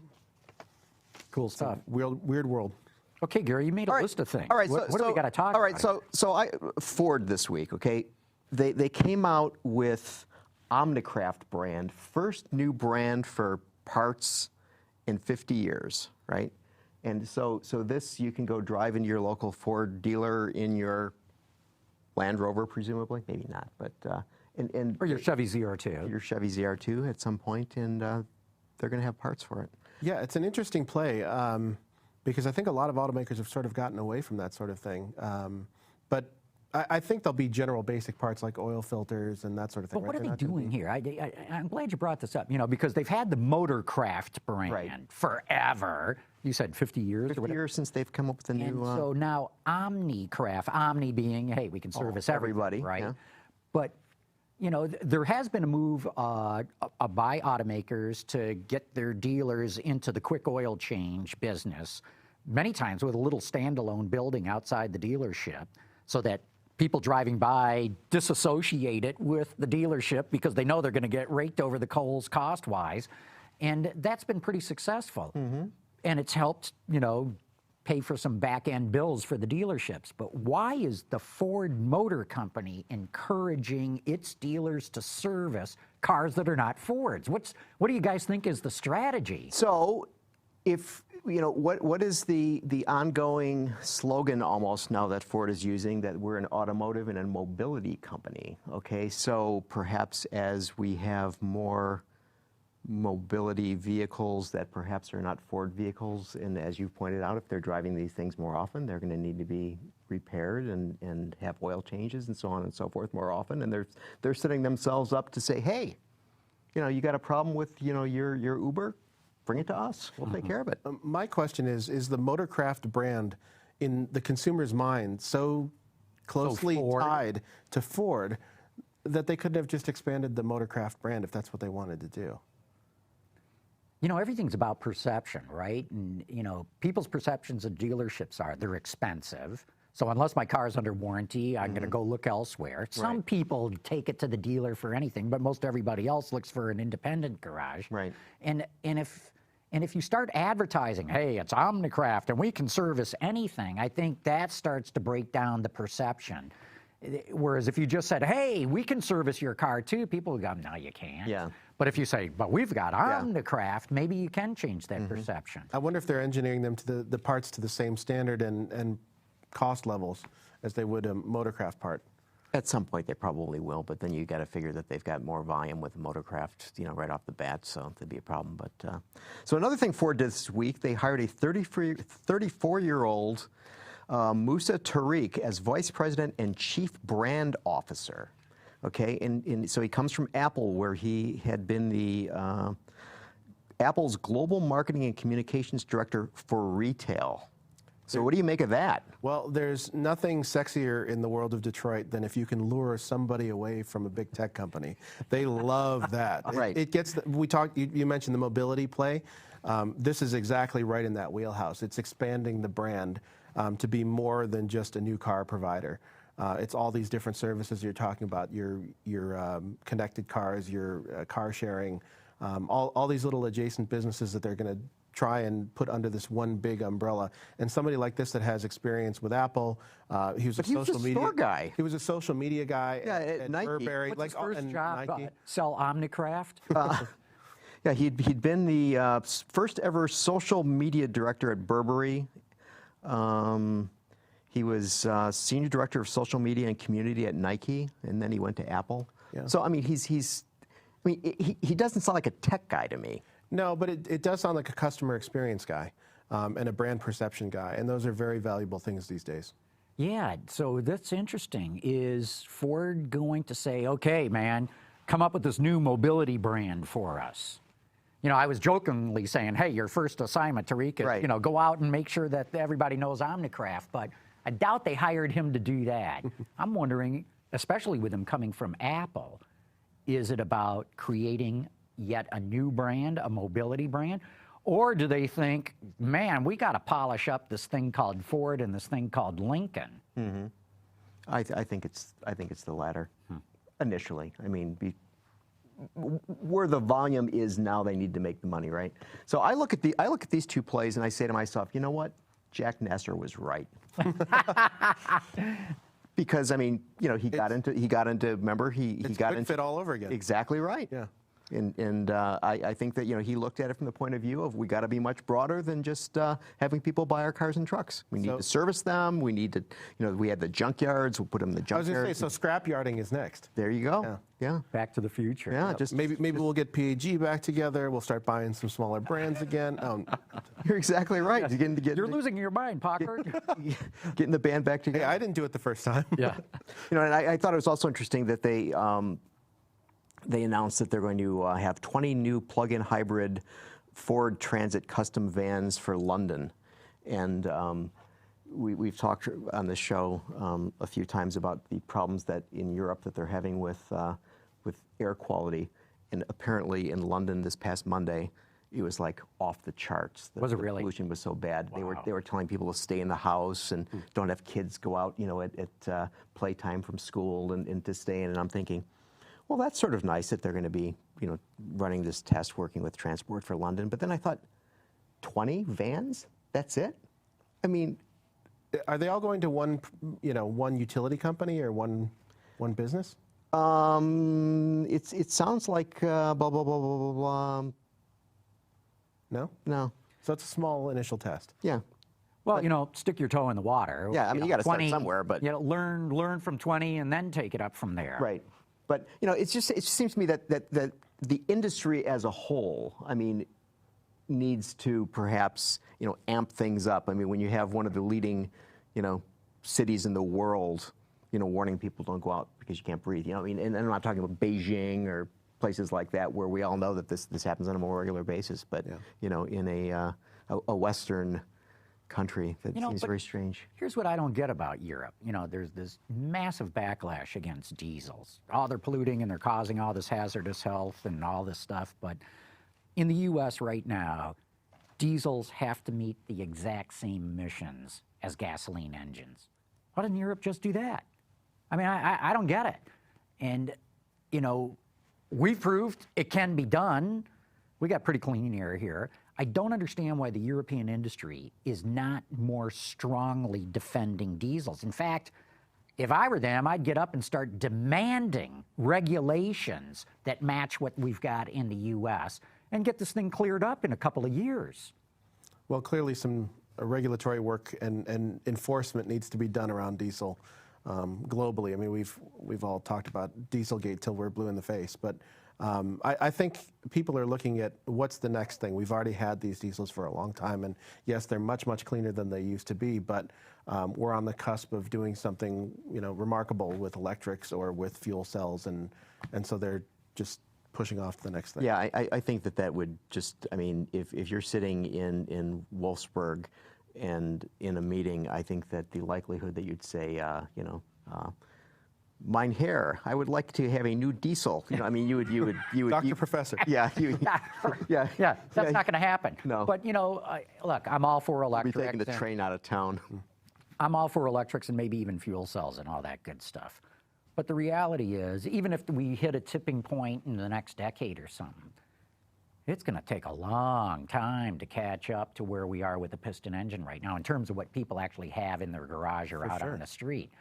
Cool stuff. Weird world. Okay, Gary, you made a list of things. All right, what do we got to talk about? All right, so Ford this week, okay, they came out with Omnicraft brand, first new brand for parts in 50 years, right? And so this, you can go drive into your local Ford dealer in your Land Rover, presumably, maybe not, but Or your Chevy ZR2. your Chevy ZR2 at some point, and they're going to have parts for it. Yeah, it's an interesting play because I think a lot of automakers have sort of gotten away from that sort of thing. But I think there'll be general basic parts like oil filters and that sort of thing. But what right? are they doing here? I'm glad you brought this up, because they've had the Motorcraft brand forever. You said 50 years 50 or whatever. years since they've come up with a new... And so now Omnicraft, Omni being, hey, we can service everybody, right? yeah. But, there has been a move by automakers to get their dealers into the quick oil change business, many times with a little standalone building outside the dealership, so that people driving by disassociate it with the dealership because they know they're going to get raked over the coals cost-wise. And that's been pretty successful. And it's helped, pay for some back-end bills for the dealerships. But why is the Ford Motor Company encouraging its dealers to service cars that are not Fords? What do you guys think is the strategy? So, what is the ongoing slogan almost now that Ford is using, that we're an automotive and a mobility company? Okay, so perhaps as we have more mobility vehicles that perhaps are not Ford vehicles, and as you pointed out, if they're driving these things more often, they're going to need to be repaired and have oil changes and so on and so forth more often, and they're setting themselves up to say, hey, you got a problem with your Uber, bring it to us, we'll take care of it. My question is the Motorcraft brand in the consumer's mind so closely tied to Ford that they couldn't have just expanded the Motorcraft brand if that's what they wanted to do? Everything's about perception, right? And, people's perceptions of dealerships are they're expensive. So unless my car's under warranty, I'm going to go look elsewhere. Some people take it to the dealer for anything, but most everybody else looks for an independent garage. Right. And if you start advertising, hey, it's Omnicraft and we can service anything, I think that starts to break down the perception. Whereas if you just said, hey, we can service your car too, people would go, no, you can't. Yeah. But if you say, but we've got Omnicraft, maybe you can change that perception. I wonder if they're engineering them to the parts to the same standard and cost levels as they would a Motorcraft part. At some point they probably will, but then you got to figure that they've got more volume with Motorcraft, right off the bat, so that'd be a problem. But so another thing Ford did this week, they hired a 34-year-old Musa Tariq as Vice President and Chief Brand Officer. Okay, and so he comes from Apple, where he had been the Apple's Global Marketing and Communications Director for Retail. So what do you make of that? Well, there's nothing sexier in the world of Detroit than if you can lure somebody away from a big tech company. They love that. Right. It gets. You mentioned the mobility play. This is exactly right in that wheelhouse. It's expanding the brand to be more than just a new car provider. It's all these different services you're talking about, your connected cars, your car sharing, all these little adjacent businesses that they're going to try and put under this one big umbrella. And somebody like this that has experience with Apple, he was a social media store guy. He was a social media guy at Nike. Burberry. What's his first job? Nike. Sell Omnicraft? Yeah, he'd been the first ever social media director at Burberry. He was senior director of social media and community at Nike, and then he went to Apple. Yeah. So I mean, he doesn't sound like a tech guy to me. No, but it does sound like a customer experience guy. and a brand perception guy. And those are very valuable things these days. Yeah, so that's interesting. Is Ford going to say, okay, man, come up with this new mobility brand for us? You know, I was jokingly saying, hey, your first assignment, Tariq, is, you know, go out and make sure that everybody knows Omnicraft, but I doubt they hired him to do that. I'm wondering, especially with him coming from Apple, is it about creating yet a new brand, a mobility brand? Or do they think, man, we got to polish up this thing called Ford and this thing called Lincoln? Mm-hmm. I think it's the latter. Initially, I mean, where the volume is now, they need to make the money, right? So I look at these two plays and I say to myself, you know what? Jack Nasser was right. Because I mean, you know, he got into remember he got into fit all over again. Exactly right. Yeah. And I think that, you know, he looked at it from the point of view of we got to be much broader than just having people buy our cars and trucks. We need to service them. We need to, you know, we had the junkyards. We'll put them in the junkyards. I was going to say, so scrap yarding is next. There you go. Yeah. Back to the future. Yeah. Just maybe we'll get PAG back together. We'll start buying some smaller brands again. You're exactly right. You're losing your mind, Paukert. Getting the band back together. Hey, I didn't do it the first time. Yeah. You know, and I thought it was also interesting that they announced that they're going to have 20 new plug-in hybrid Ford Transit custom vans for London. And we've talked on this show a few times about the problems that in Europe that they're having with air quality. And apparently in London this past Monday, it was like off the charts. Was it really? The pollution was so bad. Wow. They were telling people to stay in the house and don't have kids go out, you know, at playtime from school and to stay in. And I'm thinking, well, that's sort of nice that they're going to be, you know, running this test, working with Transport for London. But then I thought, 20 vans? That's it? I mean, are they all going to one utility company or one business? It sounds like blah blah blah blah blah blah. No. So it's a small initial test. Yeah. Well, you know, stick your toe in the water. Yeah, I mean, you got to start somewhere, but you know, learn from 20 and then take it up from there. Right. But you know, it just seems to me that the industry as a whole, I mean, needs to perhaps, you know, amp things up. I mean, when you have one of the leading, you know, cities in the world, you know, warning people don't go out because you can't breathe. You know, I mean, and I'm not talking about Beijing or places like that where we all know that this happens on a more regular basis. But you know, in a Western country, that seems very strange. Here's what I don't get about Europe. You know, there's this massive backlash against diesels. Oh, they're polluting and they're causing all this hazardous health and all this stuff. But in the U.S. right now, diesels have to meet the exact same emissions as gasoline engines. Why didn't Europe just do that? I mean, I don't get it. And, you know, we've proved it can be done. We got pretty clean air here. I don't understand why the European industry is not more strongly defending diesels. In fact, if I were them, I'd get up and start demanding regulations that match what we've got in the U.S. and get this thing cleared up in a couple of years. Well, clearly some regulatory work and enforcement needs to be done around diesel globally. I mean, we've all talked about Dieselgate till we're blue in the face, but I think people are looking at what's the next thing. We've already had these diesels for a long time, and yes, they're much, much cleaner than they used to be, but we're on the cusp of doing something, you know, remarkable with electrics or with fuel cells, and so they're just pushing off to the next thing. Yeah, I think that would just, I mean, if you're sitting in Wolfsburg and in a meeting, I think that the likelihood that you'd say, you know, Mein Herr, I would like to have a new diesel. You know, I mean, you would. Dr. Professor. Yeah, yeah. That's not going to happen. No. But you know, look, I'm all for electrics. We'll be taking the train out of town. I'm all for electrics and maybe even fuel cells and all that good stuff. But the reality is, even if we hit a tipping point in the next decade or something, it's going to take a long time to catch up to where we are with the piston engine right now in terms of what people actually have in their garage or out on the street.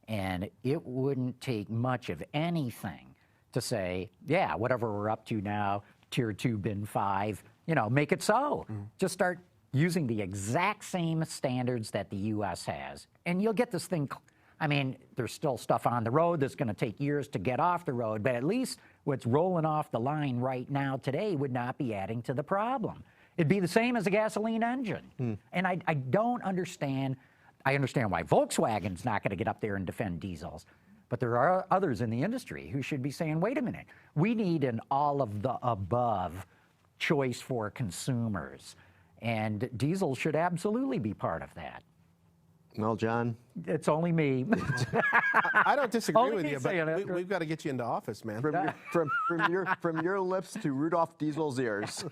And it wouldn't take much of anything to say, yeah, whatever we're up to now, Tier 2, Bin 5, you know, make it so. Just start using the exact same standards that the U.S. has, and you'll get this thing. I mean, there's still stuff on the road that's going to take years to get off the road, but at least what's rolling off the line right now today would not be adding to the problem. It'd be the same as a gasoline engine. And I don't understand. I understand why Volkswagen's not going to get up there and defend diesels. But there are others in the industry who should be saying, wait a minute, we need an all-of-the-above choice for consumers. And diesel should absolutely be part of that. Well, John. It's only me. I don't disagree Only with me you, saying but it. we've got to get you into office, man. From your lips to Rudolph Diesel's ears.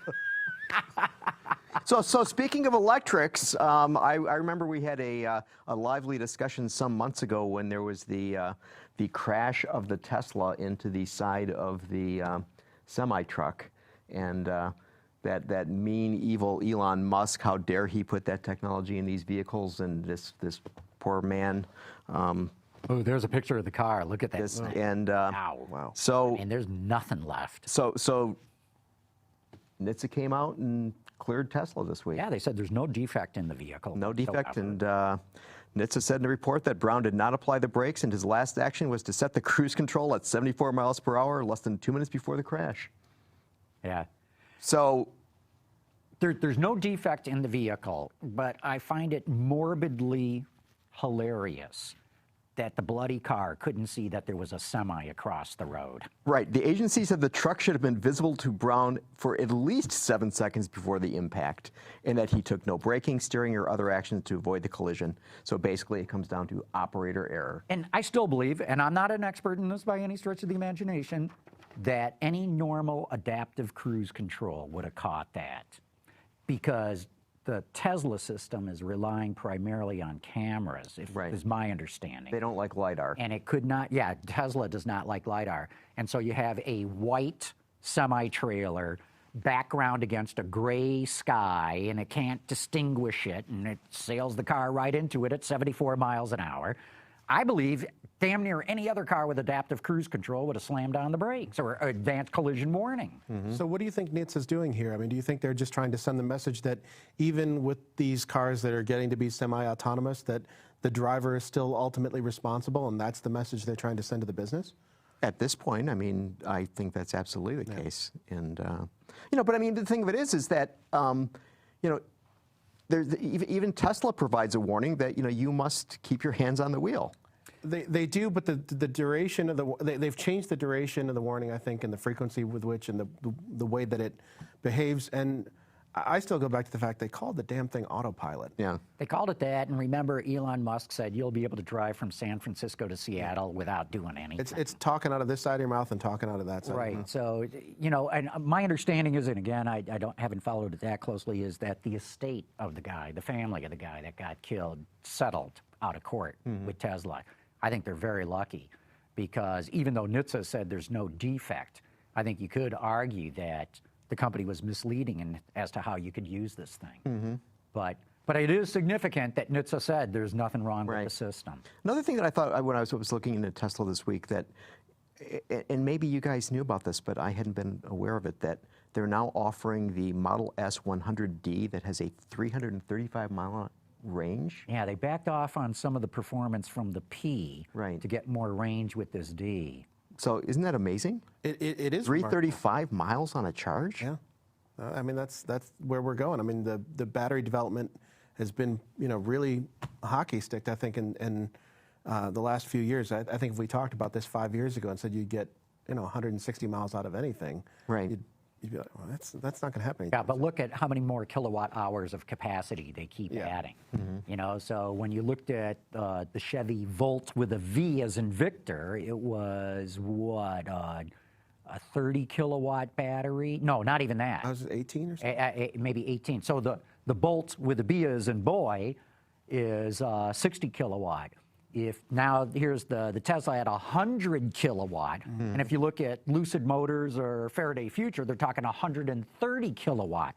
So speaking of electrics, I remember we had a lively discussion some months ago when there was the crash of the Tesla into the side of the semi-truck, and that mean, evil Elon Musk, how dare he put that technology in these vehicles, and this poor man. Oh, there's a picture of the car. Look at that. Wow. Wow. So, and there's nothing left. So NHTSA came out and cleared Tesla this week. Yeah, they said there's no defect in the vehicle. No defect, whatsoever. and NHTSA said in a report that Brown did not apply the brakes, and his last action was to set the cruise control at 74 miles per hour, less than 2 minutes before the crash. Yeah. So there's no defect in the vehicle, but I find it morbidly hilarious that the bloody car couldn't see that there was a semi across the road. right, the agency said the truck should have been visible to Brown for at least 7 seconds before the impact, and that he took no braking, steering, or other actions to avoid the collision. So basically, it comes down to operator error. And I still believe, and I'm not an expert in this by any stretch of the imagination, that any normal adaptive cruise control would have caught that, because the Tesla system is relying primarily on cameras, is my understanding. They don't like LiDAR. And it could not, Tesla does not like LiDAR. And so you have a white semi-trailer background against a gray sky, and it can't distinguish it, and it sails the car right into it at 74 miles an hour. I believe damn near any other car with adaptive cruise control would have slammed on the brakes or advanced collision warning. So what do you think NHTSA is doing here? I mean, do you think they're just trying to send the message that even with these cars that are getting to be semi-autonomous, that the driver is still ultimately responsible, and that's the message they're trying to send to the business? At this point, I mean, I think that's absolutely the case. And, but I mean, the thing of it is that, even Tesla provides a warning that, you must keep your hands on the wheel. They do, but the duration of they've changed the duration of the warning, I think, and the frequency with which and the way that it behaves. And I still go back to the fact they called the damn thing autopilot. Yeah. They called it that, and remember, Elon Musk said you'll be able to drive from San Francisco to Seattle without doing anything. It's talking out of this side of your mouth and talking out of that side. Right. So, and my understanding is, and again, I haven't followed it that closely, is that the estate of the guy, the family of the guy that got killed, settled out of court with Tesla. I think they're very lucky, because even though NHTSA said there's no defect, I think you could argue that the company was misleading as to how you could use this thing. But it is significant that NHTSA said there's nothing wrong with the system. Another thing that I thought when I was looking into Tesla this week, that, and maybe you guys knew about this, but I hadn't been aware of it, that they're now offering the Model S 100D that has a 335-mile range. Yeah, they backed off on some of the performance from the P to get more range with this D. So isn't that amazing? It is 335 miles on a charge? Yeah. I mean, that's where we're going. I mean, the battery development has been, really hockey sticked, I think, in the last few years. I think if we talked about this 5 years ago and said you'd get, 160 miles out of anything, you'd be like, well, that's not going to happen. Yeah, but look at how many more kilowatt hours of capacity they keep adding. So when you looked at the Chevy Volt with a V as in Victor, it was what, a 30 kilowatt battery? No, not even that. Was it 18 or something? Maybe 18. So the Bolt with a B as in boy is 60 kilowatt. If now here's the Tesla at 100 kilowatt, and if you look at Lucid Motors or Faraday Future, they're talking 130 kilowatt.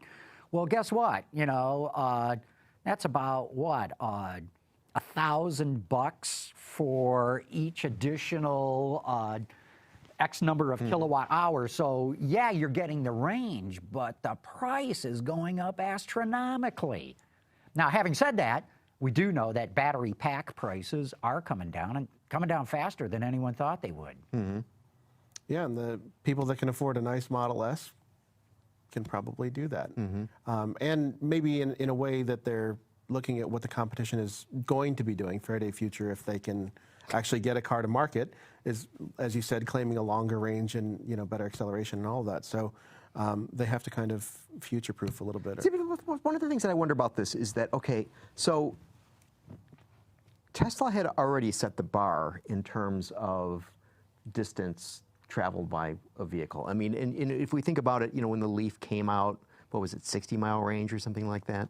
Well, guess what? That's about what, $1,000 for each additional X number of kilowatt hours. So yeah, you're getting the range, but the price is going up astronomically. Now, having said that, we do know that battery pack prices are coming down, and coming down faster than anyone thought they would. Yeah, and the people that can afford a nice Model S, can probably do that. And maybe in a way that they're looking at what the competition is going to be doing, Faraday Future, if they can actually get a car to market, is, as you said, claiming a longer range and better acceleration and all of that. So they have to kind of future-proof a little bit. See, one of the things that I wonder about this is that, okay, so Tesla had already set the bar in terms of distance traveled by a vehicle. I mean, and if we think about it, when the Leaf came out, what was it, 60-mile range or something like that?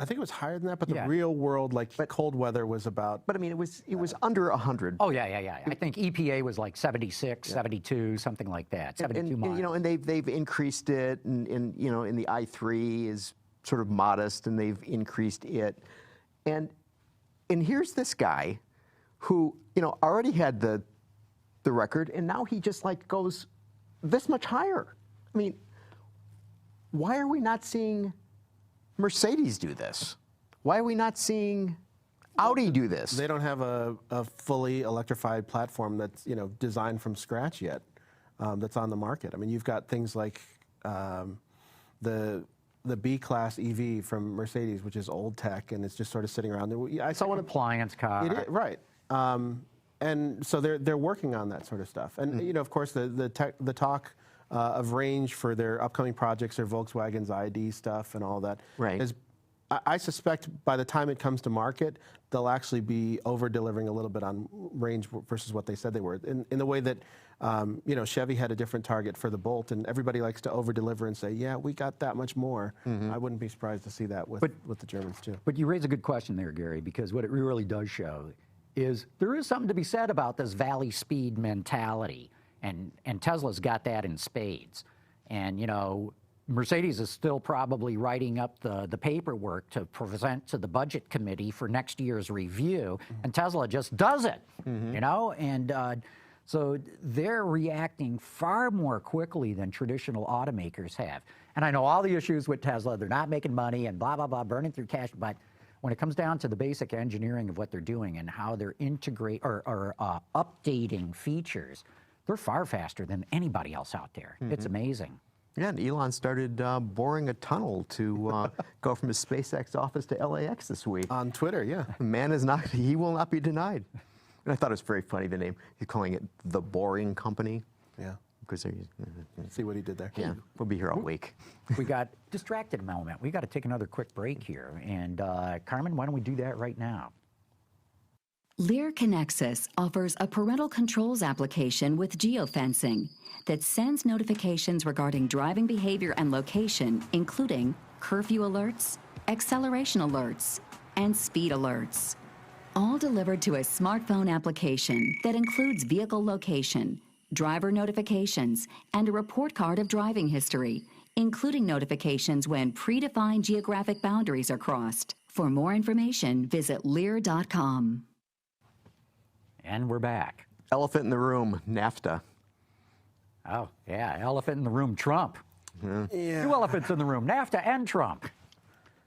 I think it was higher than that, but the real world, like cold weather, was about. But I mean, it was under 100. Oh yeah. I think EPA was like 76, 72, something like that. 72 miles. And they've increased it, and in the i3 is sort of modest, and they've increased it, and here's this guy, who already had the record, and now he just like goes this much higher. I mean, why are we not seeing Mercedes do this? Why are we not seeing Audi do this? They don't have a fully electrified platform that's designed from scratch yet, that's on the market. I mean, you've got things like the B-Class EV from Mercedes, which is old tech, and it's just sort of sitting around there. I saw one appliance car. It is, right. And so they're working on that sort of stuff. And of course, the talk of range for their upcoming projects, their Volkswagen's ID stuff and all that. Right. I suspect by the time it comes to market, they'll actually be over-delivering a little bit on range versus what they said they were. In the way that, Chevy had a different target for the Bolt, and everybody likes to over-deliver and say, yeah, we got that much more. I wouldn't be surprised to see that with the Germans, too. But you raise a good question there, Gary, because what it really does show is there is something to be said about this valley speed mentality, and Tesla's got that in spades. And, Mercedes is still probably writing up the paperwork to present to the budget committee for next year's review, and Tesla just does it, and so they're reacting far more quickly than traditional automakers have. And I know all the issues with Tesla, they're not making money and blah, blah, blah, burning through cash, but when it comes down to the basic engineering of what they're doing and how they're updating features, they're far faster than anybody else out there. It's amazing. Yeah, and Elon started boring a tunnel to go from his SpaceX office to LAX this week. On Twitter, yeah. Man is not, he will not be denied. And I thought it was very funny, the name. He's calling it the Boring Company. Yeah. Because see what he did there. Yeah, we'll be here all week. We got distracted a moment. We got to take another quick break here. And Carmen, why don't we do that right now? Lear Connexus offers a parental controls application with geofencing that sends notifications regarding driving behavior and location, including curfew alerts, acceleration alerts, and speed alerts, all delivered to a smartphone application that includes vehicle location, driver notifications, and a report card of driving history, including notifications when predefined geographic boundaries are crossed. For more information, visit Lear.com. And we're back. Elephant in the room, NAFTA. Oh, yeah, elephant in the room, Trump. Yeah. Two elephants in the room, NAFTA and Trump.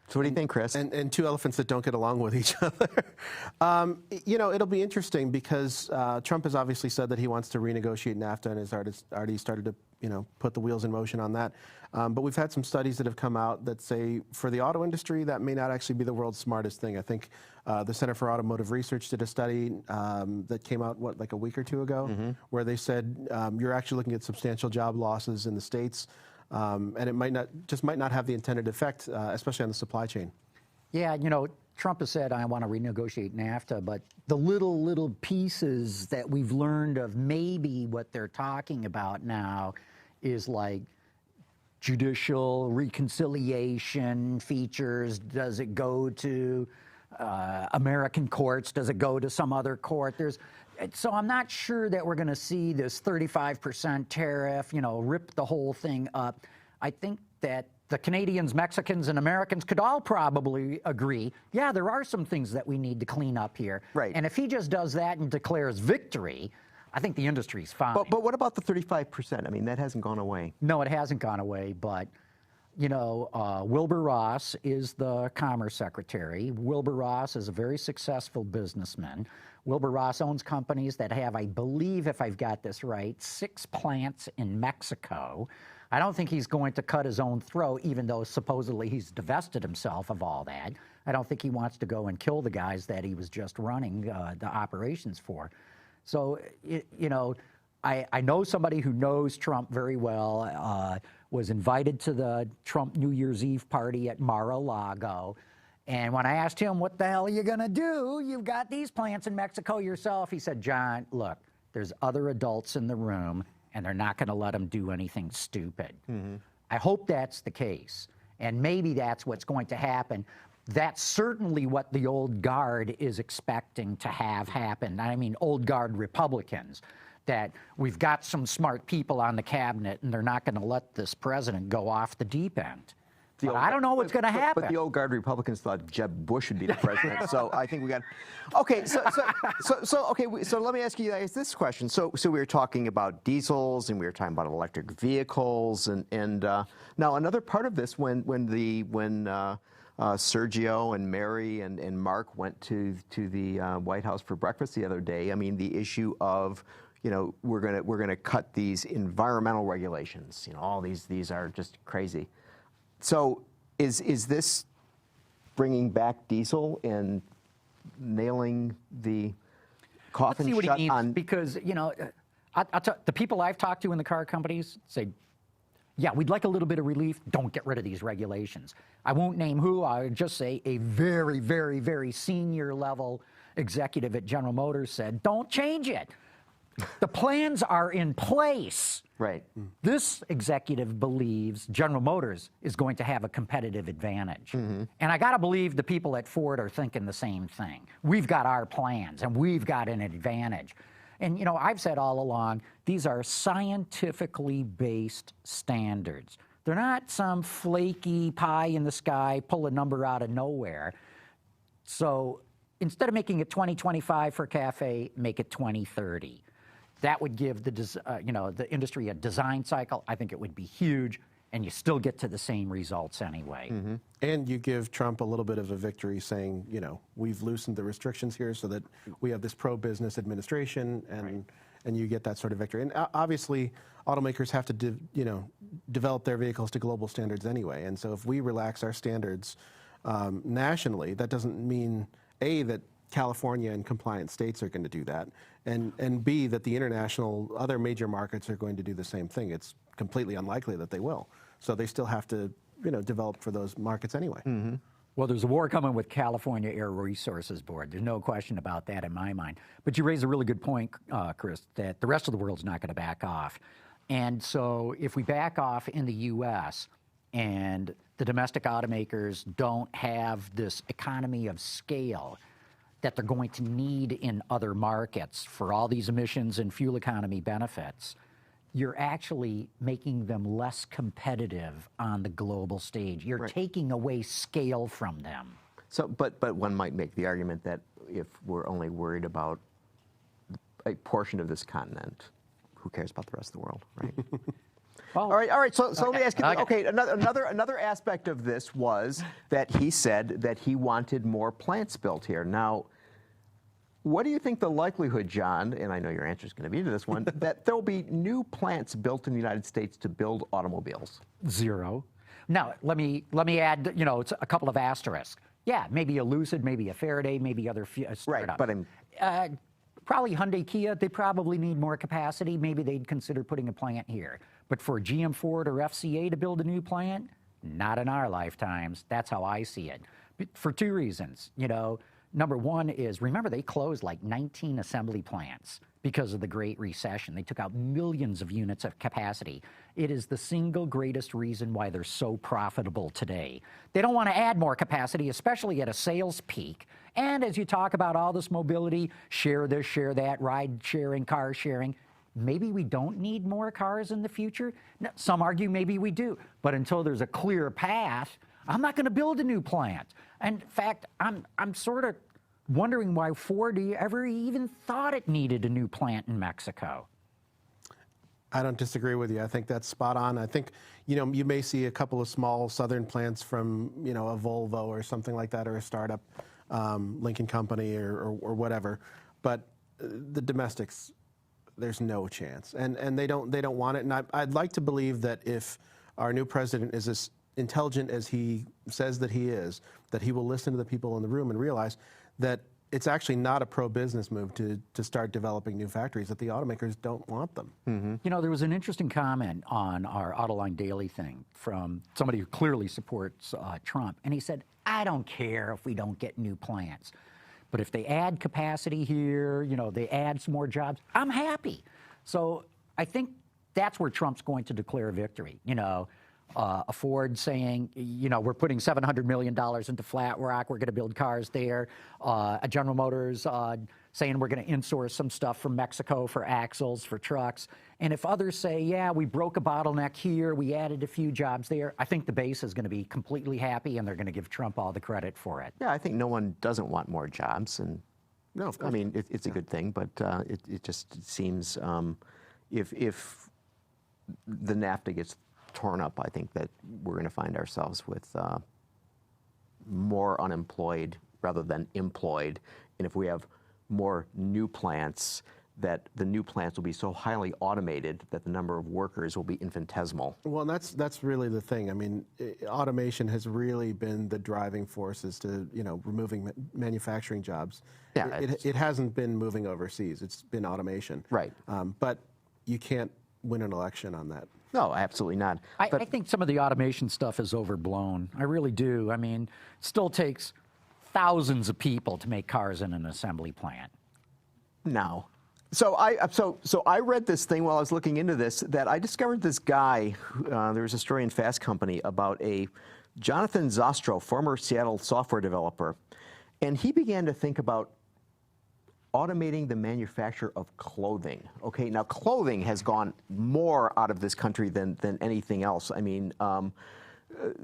So what do you think, Chris? And two elephants that don't get along with each other. It'll be interesting because Trump has obviously said that he wants to renegotiate NAFTA and has already started to, put the wheels in motion on that. But we've had some studies that have come out that say for the auto industry, that may not actually be the world's smartest thing. I think the Center for Automotive Research did a study that came out, like a week or two ago, where they said you're actually looking at substantial job losses in the States. And it might not have the intended effect, especially on the supply chain. Yeah, Trump has said, I want to renegotiate NAFTA, but the little pieces that we've learned of maybe what they're talking about now is like judicial reconciliation features. Does it go to American courts? Does it go to some other court? So I'm not sure that we're going to see this 35% tariff, rip the whole thing up. I think that the Canadians, Mexicans, and Americans could all probably agree, yeah, there are some things that we need to clean up here. Right. And if he just does that and declares victory, I think the industry's fine. But what about the 35%? I mean, that hasn't gone away. No, it hasn't gone away, but Wilbur Ross is the Commerce Secretary. Wilbur Ross is a very successful businessman. Wilbur Ross owns companies that have, I believe, if I've got this right, 6 plants in Mexico. I don't think he's going to cut his own throat, even though supposedly he's divested himself of all that. I don't think he wants to go and kill the guys that he was just running the operations for. So, you know, I know somebody who knows Trump very well, was invited to the Trump New Year's Eve party at Mar-a-Lago. And when I asked him, what the hell are you going to do? You've got these plants in Mexico yourself. He said, John, look, there's other adults in the room, and they're not going to let them do anything stupid. I hope that's the case. And maybe that's what's going to happen. That's certainly what the old guard is expecting to have happen. I mean, old guard Republicans, that we've got some smart people on the cabinet, and they're not going to let this president go off the deep end. But I don't know what's going to happen. But the old guard Republicans thought Jeb Bush would be the president, so I think we got. Okay, so let me ask you guys this question. So we were talking about diesels, and we were talking about electric vehicles, and now another part of this, when Sergio and Mary and Mark went to the White House for breakfast the other day, I mean, the issue of, you know, we're gonna cut these environmental regulations. You know, all these are just crazy. So is this bringing back diesel and nailing the coffin shut shut on? Because, you know, the people I've talked to in the car companies say, yeah, we'd like a little bit of relief. Don't get rid of these regulations. I won't name who. I would just say a very, very, very senior level executive at General Motors said, don't change it. The plans are in place. Right. This executive believes General Motors is going to have a competitive advantage. And I got to believe the people at Ford are thinking the same thing. We've got our plans, and we've got an advantage. And, you know, I've said all along, these are scientifically based standards. They're not some flaky pie in the sky, pull a number out of nowhere. So instead of making it 2025 for CAFE, make it 2030. That would give the industry a design cycle. I think it would be huge, and you still get to the same results anyway. And you give Trump a little bit of a victory, saying, you know, we've loosened the restrictions here so that we have this pro-business administration, and you get that sort of victory. And obviously, automakers have to, develop their vehicles to global standards anyway. And so if we relax our standards nationally, that doesn't mean, A, that California and compliant states are going to do that, and B, that the international other major markets are going to do the same thing. It's completely unlikely that they will. So they still have to, develop for those markets anyway. Well, there's a war coming with California Air Resources Board. There's no question about that in my mind. But you raise a really good point, Chris, that the rest of the world's not going to back off. And so if we back off in the U.S. and the domestic automakers don't have this economy of scale that they're going to need in other markets for all these emissions and fuel economy benefits, you're actually making them less competitive on the global stage. You're taking away scale from them. So, but one might make the argument that if we're only worried about a portion of this continent, who cares about the rest of the world, right? Well, all right. So let me ask you. Okay, another aspect of this was that he said that he wanted more plants built here. Now, what do you think the likelihood, John, and I know your answer is going to be to this one, that there will be new plants built in the United States to build automobiles? Zero. Now, let me add, it's a couple of asterisks. Yeah, maybe a Lucid, maybe a Faraday, maybe other startups. Right, but probably Hyundai, Kia, they probably need more capacity. Maybe they'd consider putting a plant here. But for GM, Ford, or FCA to build a new plant, not in our lifetimes. That's how I see it. For two reasons. Number one is, remember, they closed like 19 assembly plants because of the Great Recession. They took out millions of units of capacity. It is the single greatest reason why they're so profitable today. They don't want to add more capacity, especially at a sales peak. And as you talk about all this mobility, share this, share that, ride sharing, car sharing, maybe we don't need more cars in the future. Now, some argue maybe we do. But until there's a clear path, I'm not going to build a new plant. And in fact, I'm sort of wondering why Ford ever even thought it needed a new plant in Mexico. I don't disagree with you. I think that's spot on. I think, you may see a couple of small southern plants from, a Volvo or something like that, or a startup, Lincoln Company or whatever. But the domestics, there's no chance, and they don't want it. And I'd like to believe that if our new president is as intelligent as he says that he is, that he will listen to the people in the room and realize that it's actually not a pro-business move to start developing new factories, that the automakers don't want them. Mm-hmm. You know, there was an interesting comment on our Autoline Daily thing from somebody who clearly supports Trump, and he said, I don't care if we don't get new plants, but if they add capacity here, you know, they add some more jobs, I'm happy. So I think that's where Trump's going to declare victory, you know. A Ford saying, you know, we're putting $700 million into Flat Rock, we're going to build cars there. A General Motors saying we're going to insource some stuff from Mexico for axles, for trucks. And if others say, yeah, we broke a bottleneck here, we added a few jobs there, I think the base is going to be completely happy and they're going to give Trump all the credit for it. Yeah, I think no one doesn't want more jobs. And no, of course. I mean, it's a good thing, but it just seems if the NAFTA gets torn up, I think that we're going to find ourselves with more unemployed rather than employed. And if we have more new plants, that the new plants will be so highly automated that the number of workers will be infinitesimal. Well, that's really the thing. I mean, automation has really been the driving force as to, you know, removing manufacturing jobs. Yeah, it hasn't been moving overseas. It's been automation. Right. But you can't win an election on that. No, absolutely not. I think some of the automation stuff is overblown. I really do. I mean, it still takes thousands of people to make cars in an assembly plant. No. So I read this thing while I was looking into this, that I discovered this guy, there was a story in Fast Company about a Jonathan Zostro, former Seattle software developer, and he began to think about automating the manufacture of clothing. Okay, now clothing has gone more out of this country than anything else. I mean,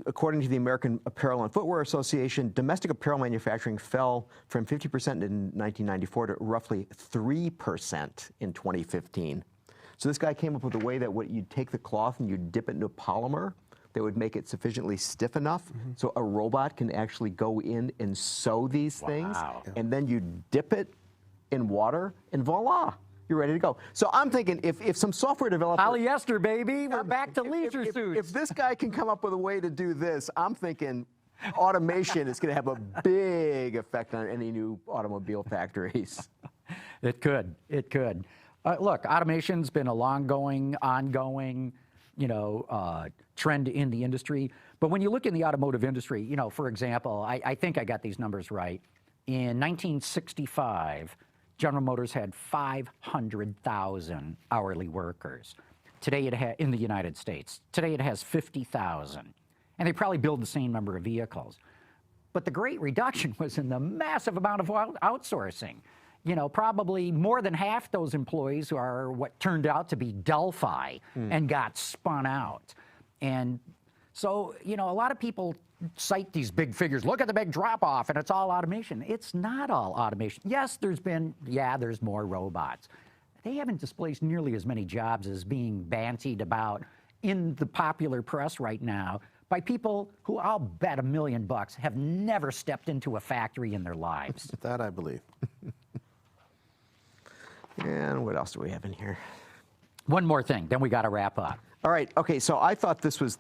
according to the American Apparel and Footwear Association, domestic apparel manufacturing fell from 50% in 1994 to roughly 3% in 2015. So this guy came up with a way that you'd take the cloth and you'd dip it into polymer that would make it sufficiently stiff enough so a robot can actually go in and sew these things, and then you dip it in water, and voila, you're ready to go. So I'm thinking if some software developer... Polyester, baby, we're back to leisure suits. If this guy can come up with a way to do this, I'm thinking automation is going to have a big effect on any new automobile factories. It could. It could. Look, automation's been a ongoing, you know, trend in the industry. But when you look in the automotive industry, you know, for example, I think I got these numbers right. In 1965, General Motors had 500,000 hourly workers. Today in the United States. Today it has 50,000. And they probably build the same number of vehicles. But the great reduction was in the massive amount of outsourcing. You know, probably more than half those employees are what turned out to be Delphi and got spun out. And so, you know, a lot of people cite these big figures. Look at the big drop-off, and it's all automation. It's not all automation. Yes, there's more robots. They haven't displaced nearly as many jobs as being bantied about in the popular press right now by people who, I'll bet $1 million, have never stepped into a factory in their lives. That I believe. And what else do we have in here? One more thing, then we got to wrap up. All right. Okay. So I thought this was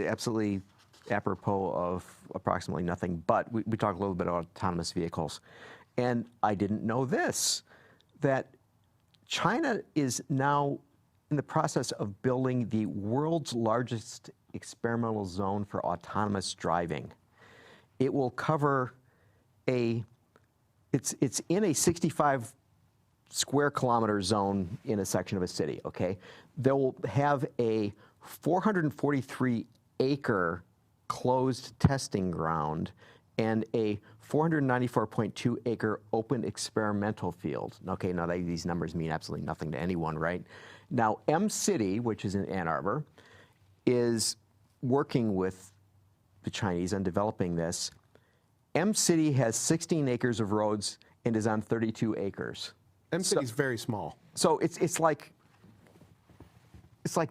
absolutely apropos of approximately nothing, but we talked a little bit about autonomous vehicles. And I didn't know this, that China is now in the process of building the world's largest experimental zone for autonomous driving. It will cover it's in a 65 square kilometer zone in a section of a city, okay? They'll have a 443 acre closed testing ground and a 494.2 acre open experimental field. Okay, now these numbers mean absolutely nothing to anyone, right? Now, M-City, which is in Ann Arbor, is working with the Chinese on developing this. M-City has 16 acres of roads and is on 32 acres. M-City's very small. So it's like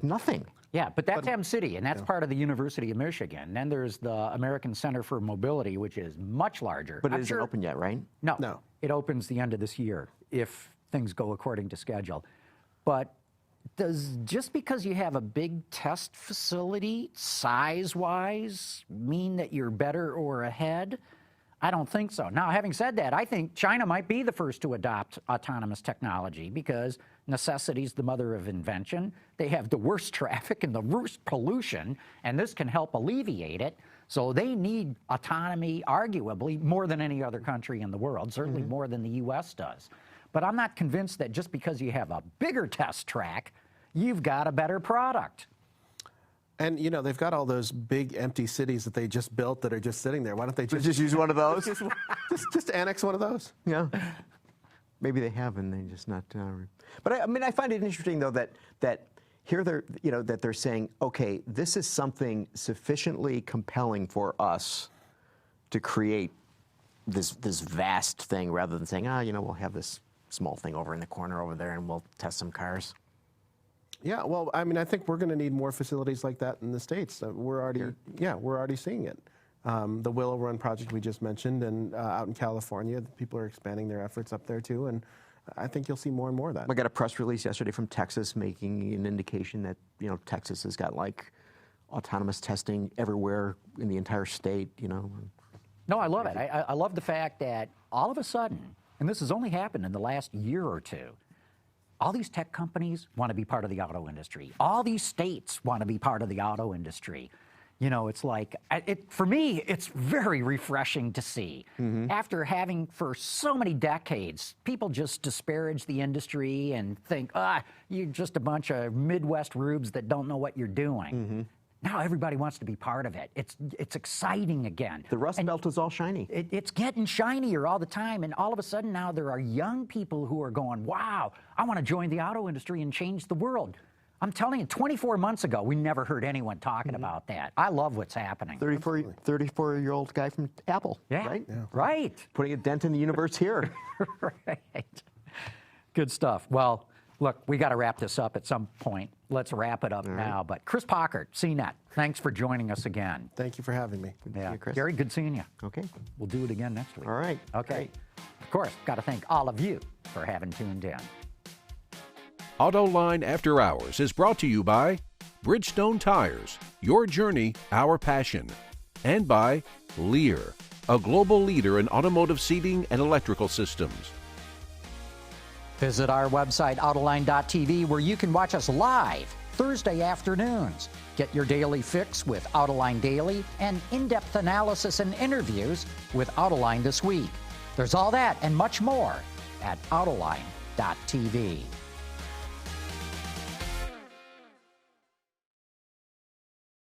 nothing. Yeah, but that's M-City, and that's part of the University of Michigan. Then there's the American Center for Mobility, which is much larger. But it isn't open yet, right? No. It opens the end of this year if things go according to schedule. But just because you have a big test facility, size-wise, mean that you're better or ahead? I don't think so. Now, having said that, I think China might be the first to adopt autonomous technology because necessity is the mother of invention. They have the worst traffic and the worst pollution, and this can help alleviate it. So they need autonomy, arguably, more than any other country in the world, certainly more than the U.S. does. But I'm not convinced that just because you have a bigger test track, you've got a better product. And, you know, they've got all those big empty cities that they just built that are just sitting there. Why don't they Just use one of those? just annex one of those? Yeah. Maybe they have, and they just not. But I mean, I find it interesting though that here they're, you know, that they're saying, okay, this is something sufficiently compelling for us to create this vast thing, rather than saying, you know, we'll have this small thing over in the corner over there, and we'll test some cars. Yeah, well, I mean, I think we're going to need more facilities like that in the States. We're already seeing it. The Willow Run project we just mentioned, and out in California, people are expanding their efforts up there too, and I think you'll see more and more of that. I got a press release yesterday from Texas making an indication that, you know, Texas has got like autonomous testing everywhere in the entire state, you know. No, I love it. I love the fact that all of a sudden, and this has only happened in the last year or two, all these tech companies want to be part of the auto industry. All these states want to be part of the auto industry. You know, it's like, for me, it's very refreshing to see. After having for so many decades, people just disparage the industry and think, you're just a bunch of Midwest rubes that don't know what you're doing. Now everybody wants to be part of it. It's exciting again. The Rust Belt is all shiny. It's getting shinier all the time, and all of a sudden now there are young people who are going, wow, I want to join the auto industry and change the world. I'm telling you, 24 months ago, we never heard anyone talking about that. I love what's happening. 34-year-old guy from Apple, right? Yeah. Right. Putting a dent in the universe here. Right. Good stuff. Well, look, we got to wrap this up at some point. Let's wrap it up now. But Chris Paukert, CNET, thanks for joining us again. Thank you for having me. Good to see you, Chris. Gary, good seeing you. Okay. We'll do it again next week. All right. Okay. Great. Of course, got to thank all of you for having tuned in. Autoline After Hours is brought to you by Bridgestone Tires, your journey, our passion, and by Lear, a global leader in automotive seating and electrical systems. Visit our website, Autoline.tv, where you can watch us live Thursday afternoons. Get your daily fix with Autoline Daily and in-depth analysis and interviews with Autoline This Week. There's all that and much more at Autoline.tv.